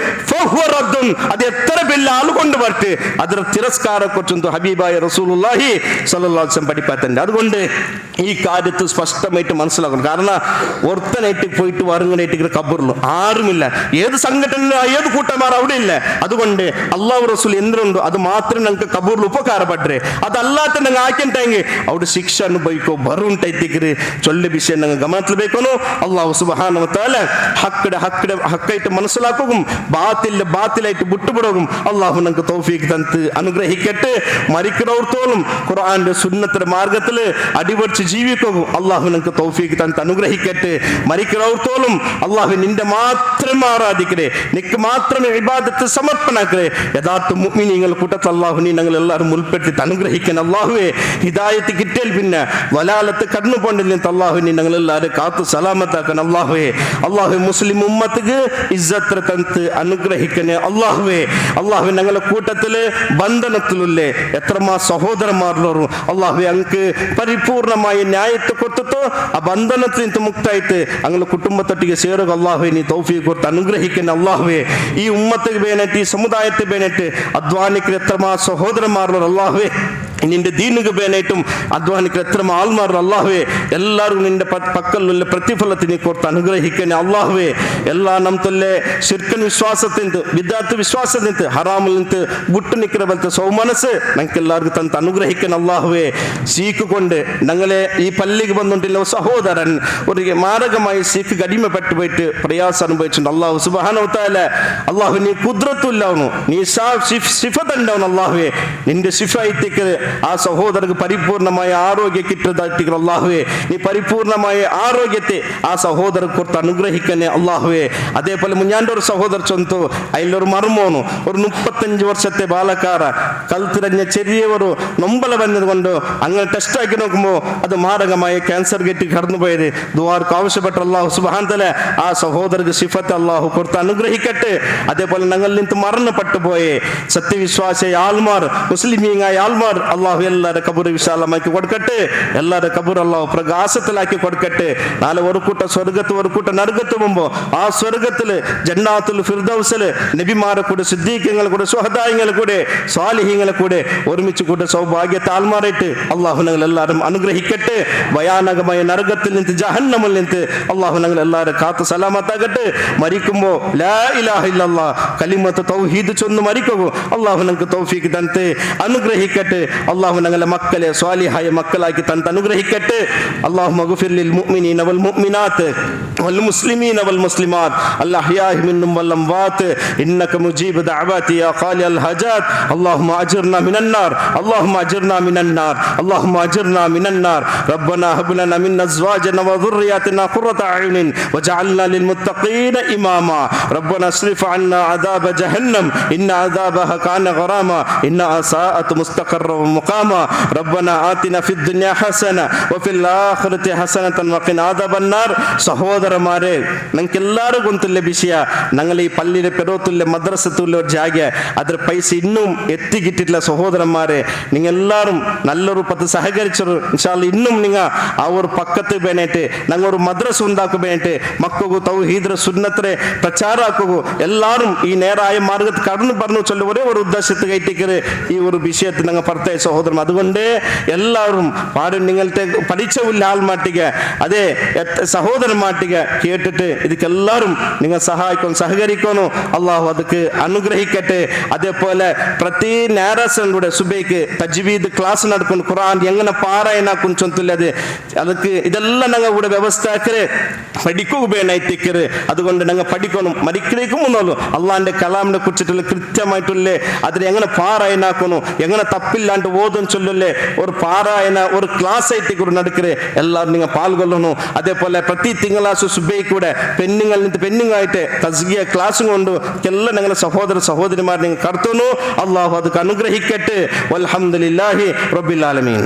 S1: അത് എത്ര വലിയ ആൾ കൊണ്ടുവരട്ടെ അതിന് തിരസ്കാരക്കുറിച്ചും ഹബീബായ റസൂലുള്ളാഹി സ്വല്ലല്ലാഹു അലൈഹി വസല്ലം പഠിപ്പാത്തുണ്ട്. അതുകൊണ്ട് ഈ കാര്യത്തിൽ സ്പഷ്ടമായിട്ട് മനസ്സിലാക്കണം. കാരണം ഒരുത്തനായിട്ട് പോയിട്ട് വറുങ്ങനായിട്ട് കബറിലും ആരുമില്ല, ഏത് സംഘടന ഏത് കൂട്ടന്മാർ അവിടെ ഇല്ല. അതുകൊണ്ട് അള്ളാഹു റസൂൽ എന്തുണ്ടോ അത് മാത്രം ഞങ്ങൾക്ക് കബറിൽ ഉപകാരപ്പെട്ടേ, അതല്ലാത്ത ഞങ്ങൾ ആക്കണ്ടെങ്കിൽ അവിടെ ശിക്ഷ അനുഭവിക്കോ ಬರುಂಟೈತಿಗ್ರಿ ಚೊಳ್ಳೆ ವಿಷಯ ನಂಗೆ ಗಮನത്തിൽ ಬೇಕನು. ಅಲ್ಲಾಹು ಸುಬ್ಹಾನಹು ವ ತಆല ಹಕ್ಕಾയിട്ട് മനസ്സിലാക്കുകയും ബാത്തിലായിട്ട് വിട്ടുപിടുകയും അള്ളാഹു നമുക്ക് തൗഫീഖ് തന്ന് അനുഗ്രഹിക്കട്ടെ. മരിക്കുന്നവർത്തോളം ഖുർആന്റെ സുന്നത്തിന്റെ മാർഗത്തിൽ അടിപൊളിച്ച് ജീവിക്കുകയും അള്ളാഹു നമുക്ക് തൗഫീഖ് തന്ന് അനുഗ്രഹിക്കട്ടെ. മരിക്കുന്നവർത്തോളം അള്ളാഹു നിന്റെ മാത്രം ആരാധിക്കണേ, നിനക്ക് മാത്രമേ ഇബാദത്ത് സമർപ്പണാക്കണേ. യഥാർത്ഥ മുഅ്മിനീങ്ങൾ കൂട്ടത്തിൽ അള്ളാഹു നീ ഞങ്ങൾ എല്ലാവരും ഉൾപ്പെടുത്തി അനുഗ്രഹിക്കണം. അള്ളാഹുവേ ഹിദായത്ത് കിട്ടിയാൽ പിന്നെ വലാലത്ത് കടന്നു പോണ്ടില്ല അള്ളാഹു നീ ഞങ്ങൾ എല്ലാവരും കാത്തു സലാമത്താക്കണം. അള്ളാഹുവേ മുസ്ലിം ഉമ്മത്തിക്ക് ഇസ്സത്ത് തന്ന് അനുഗ്രഹിക്കണേ. അള്ളാഹുവേ ഞങ്ങളുടെ കൂട്ടത്തില് ബന്ധനത്തിലല്ലേ എത്രമാ സഹോദരന്മാരുള്ളവരും അള്ളാഹുവേ അങ്ങക്ക് പരിപൂർണമായ ന്യായത്തെ കൊടുത്തിട്ടോ ആ ബന്ധനത്തിൽ നിന്ന് മുക്തായിട്ട് അങ്ങനെ കുടുംബത്തൊട്ടിಗೆ ಸೇರುക അള്ളാഹുവേ നീ തൗഫീഖ് കൊടുത്ത് അനുഗ്രഹിക്കണേ. അള്ളാഹുവേ ഈ ഉമ്മത്തിക്ക് വേണ്ടിയിട്ട് ഈ സമുദായത്തെ വേണ്ടിയിട്ട് അധ്വാനിക്കുന്ന എത്രമാ സഹോദരന്മാരുള്ളവർ അള്ളാഹുവേ നിന്റെ ദീനുക്ക് വേണ്ടിയിട്ടും അധ്വാനിക്കുന്ന എത്ര ആൾമാർ അള്ളാഹുവേ എല്ലാവരും നിന്റെ പക്കലുള്ള പ്രതിഫലത്തിന് കൊടുത്ത് അനുഗ്രഹിക്കണേ. അള്ളാഹുവേ എല്ലാ നമ്മത്തല്ലേ ശിർക്കൻ വിശ്വാസത്തിന് വിദ്യാർത്ഥി വിശ്വാസത്തിന് ഹറാമിൽ നിന്ന് വിട്ടു നിൽക്കുന്ന പോലത്തെ സൗമനസ് ഞങ്ങൾക്ക് എല്ലാവർക്കും തന്ന് അനുഗ്രഹിക്കണം. അള്ളാഹുവേ സീക്ക് കൊണ്ട് ഞങ്ങളെ ഈ പള്ളിക്ക് വന്നിട്ടില്ല സഹോദരൻ ഒരു മാരകമായി സീക്ക് അടിമപ്പെട്ടു പോയിട്ട് പ്രയാസം അനുഭവിച്ചിട്ടുണ്ട്. അള്ളാഹു സുബ്ഹാനഹു വ തആല അള്ളാഹു നീ കുദ്റത്തുണ്ടാവുന്നു, നീ സിഫത്ത് ഉണ്ടാവുന്നു. അള്ളാഹുവേ നിന്റെ സിഫായിത്തേക്ക് ആ സഹോദരക്ക് പരിപൂർണമായ ആരോഗ്യം കിട്ടുന്നതായിട്ട് അള്ളാഹുവേ നീ പരിപൂർണമായ ആരോഗ്യത്തെ ആ സഹോദരക്ക് കൊടുത്ത് അനുഗ്രഹിക്കണേ. അള്ളാഹുവേ അതേപോലെ മുഞ്ഞാൻ്റെ ഒരു സഹോദര ചൊന്തു അതിലൊരു മർമോನು ഒരു 35 വർഷത്തെ ബാലക്കാര കൽത്തിരഞ്ഞ ചെറിയവരു നൊമ്പല വന്നത് കൊണ്ട് അങ്ങനെ ടെസ്റ്റ് ആക്കി നോക്കുമ്പോൾ അത് മാരകമായ ക്യാൻസർ കെട്ടി കടന്നുപോയത് ദുആർക്ക് ആവശ്യപ്പെട്ട അള്ളാഹു സുബ്ഹാനഹു വ തആല ആ സഹോദരക്ക് സിഫത്ത് അള്ളാഹു കൊടുത്ത് അനുഗ്രഹിക്കട്ടെ. അതേപോലെ ഞങ്ങളിൽ നിന്ന് മരണപ്പെട്ടു പോയേ സത്യവിശ്വാസിയായ ആൾമാർ മുസ്ലിമീങ്ങളായ ആൾമാർ അള്ളാഹു എല്ലാവരുടെ കബറ് വിശാലമാക്കി കൊടുക്കട്ടെ. എല്ലാവരുടെ കബറ് അള്ളാഹു പ്രകാശത്തിലാക്കി കൊടുക്കട്ടെ. നാളെ ഒരു കൂട്ട സ്വർഗത്ത് ഒരു കൂട്ട നരകത്ത് പോകുമ്പോ ആ സ്വർഗത്തില് ജന്നാത്തുൽ ഫിർദൗസില് നബിമാരെ കൂടെ സിദ്ദീഖുകളെ കൂടെ ശുഹദായികളെ കൂടെ സ്വാലിഹീങ്ങളെ കൂടെ ഒരുമിച്ച് കൂടെ സൗഭാഗ്യത്തെ ആൾമാരായിട്ട് അള്ളാഹു ഞങ്ങൾ എല്ലാവരും അനുഗ്രഹിക്കട്ടെ. ഭയാനകമായ നരകത്തിൽ നിന്ന് ജഹന്നമിൽ നിന്ന് അള്ളാഹു ഞങ്ങൾ എല്ലാവരും കാത്തു സലാമത്താകട്ടെ. മരിക്കുമ്പോ ലാ ഇലാഹ ഇല്ലല്ലാഹ് കലിമത്ത് തൗഹീദ് ചൊന്ന് മരിക്കൂ. അള്ളാഹു ഞങ്ങൾക്ക് തൗഫീഖ് തന്ന് അനുഗ്രഹിക്കട്ടെ. അള്ളാഹു ഞങ്ങളെ മക്കളെ സ്വാലിഹായ മക്കളാക്കി തന്ന് അനുഗ്രഹിക്കട്ടെ. അല്ലാഹുമ്മ ഗഫിർ ലിൽ മുഅ്മിനീന വൽ മുഅ്മിനാത്ത് വൽ മുസ്ലിമീന വൽ മുസ്ലിമാത്ത് അൽ അഹ്യാഇ മിൻഹും വൽ അംവാത്ത് ഇന്നക മുജീബു ദഅവാതി യാ ഖാലിഅൽ ഹജാത്ത്. അല്ലാഹുമ്മ അജിർനാ മിനൻ നാർ അല്ലാഹുമ്മ അജിർനാ മിനൻ നാർ അല്ലാഹുമ്മ അജിർനാ മിനൻ നാർ. റബ്ബനാ ഹബ് ലനാ മിൻ അസ്വാജിനാ വ ദുർരിയാതിനാ ഖുറത അയുനിൻ വജഅൽനാ ലിൽ മുത്തഖീന ഇമാമാ. റബ്ബനാ അസ്രിഫ് അന്നാ അദാബ ജഹന്നം ഇന്ന അദാബഹ കാന ഗറാമാ ഇന്ന സാഅത് മുസ്തഖറ ومقاما. ربنا آتنا في الدنيا حسنة وفي الآخرة حسنة وقنا عذاب النار. സഹോദരന്മാരെ ഞങ്ങൾക്ക് എല്ലാവരും കൊണ്ടുള്ള വിഷയ ഞങ്ങൾ ഈ പള്ളിയിലെ പെരോത്തുള്ള മദ്രസത്തുള്ള ഒരു ജാഗ അതിൽ പൈസ ഇന്നും എത്തിക്കിട്ടില്ല. സഹോദരന്മാരെ നിങ്ങൾ എല്ലാവരും നല്ലൊരു പത്ത് സഹകരിച്ചൊരു ഇൻഷാ അല്ലാഹ് ഇന്നും നിങ്ങൾ ആ ഒരു പക്കത്ത് വേണ്ടിയിട്ട് ഞങ്ങൾ ഒരു മദ്രസ ഉണ്ടാക്കുക വേണ്ടിയിട്ട് മക്കൾക്ക് തൗഹീദ് സുന്നത്തിനെ പ്രചാരാക്കുക എല്ലാവരും ഈ നേരായ മാർഗത്തിൽ കടന്നു പറഞ്ഞു ചൊല്ല ഒരേ ഒരു ഉദ്ദേശത്ത് കയറ്റിക്കര് ഈ ഒരു വിഷയത്തിൽ ഞങ്ങൾ പ്രത്യേക സഹോദരൻ. അതുകൊണ്ട് എല്ലാവരും ആരും നിങ്ങളുടെ പഠിച്ചവില്ല ആൾമാട്ടിക അതേ സഹോദരന്മാട്ടിക കേട്ടിട്ട് ഇതൊക്കെല്ലാവരും നിങ്ങൾ സഹകരിക്കണോ. അള്ളാഹു അതൊക്കെ അനുഗ്രഹിക്കട്ടെ. അതേപോലെ പ്രതി ഞായറാഴ്ചകളുടെ സുബൈക്ക് തജ്വീദ് ക്ലാസ് നടക്കുന്നു. ഖുർആൻ എങ്ങനെ പാരായണാക്കും ചൊല്ലുള്ളത് അതൊക്കെ ഇതെല്ലാം ഞങ്ങൾ ഇവിടെ വ്യവസ്ഥ പഠിക്കുക വേണായിട്ടിക്കര്. അതുകൊണ്ട് ഞങ്ങൾ പഠിക്കണം. മരിക്കണേക്ക് മുന്നോളൂ അള്ളാഹിന്റെ കലാമിനെ കുറിച്ചിട്ടുള്ള കൃത്യമായിട്ടുള്ളേ അതിന് എങ്ങനെ പാരായണാക്കണോ എങ്ങനെ തപ്പില്ലാണ്ട് ഓതും ചൊല്ലല്ലേ ഒരു പാരായണ ഒരു ക്ലാസ് ആയിട്ട് കൂടെ നടക്കേ എല്ലാവരും നിങ്ങൾ പാൽകൊള്ളണു. അതേപോലെ പ്രതി തിങ്കളാഴ്ച സുബൈ കൂടെ പെണ്ണുങ്ങളായിട്ട് തസ്കിയ ക്ലാസ്സും കൊണ്ട് എല്ലാം ഞങ്ങളെ സഹോദര സഹോദരിമാർ നിങ്ങൾ കടത്തുന്നു. അള്ളാഹു അതൊക്കെ അനുഗ്രഹിക്കട്ടെ. വൽഹംദുലില്ലാഹി റബ്ബിൽ ആലമീൻ.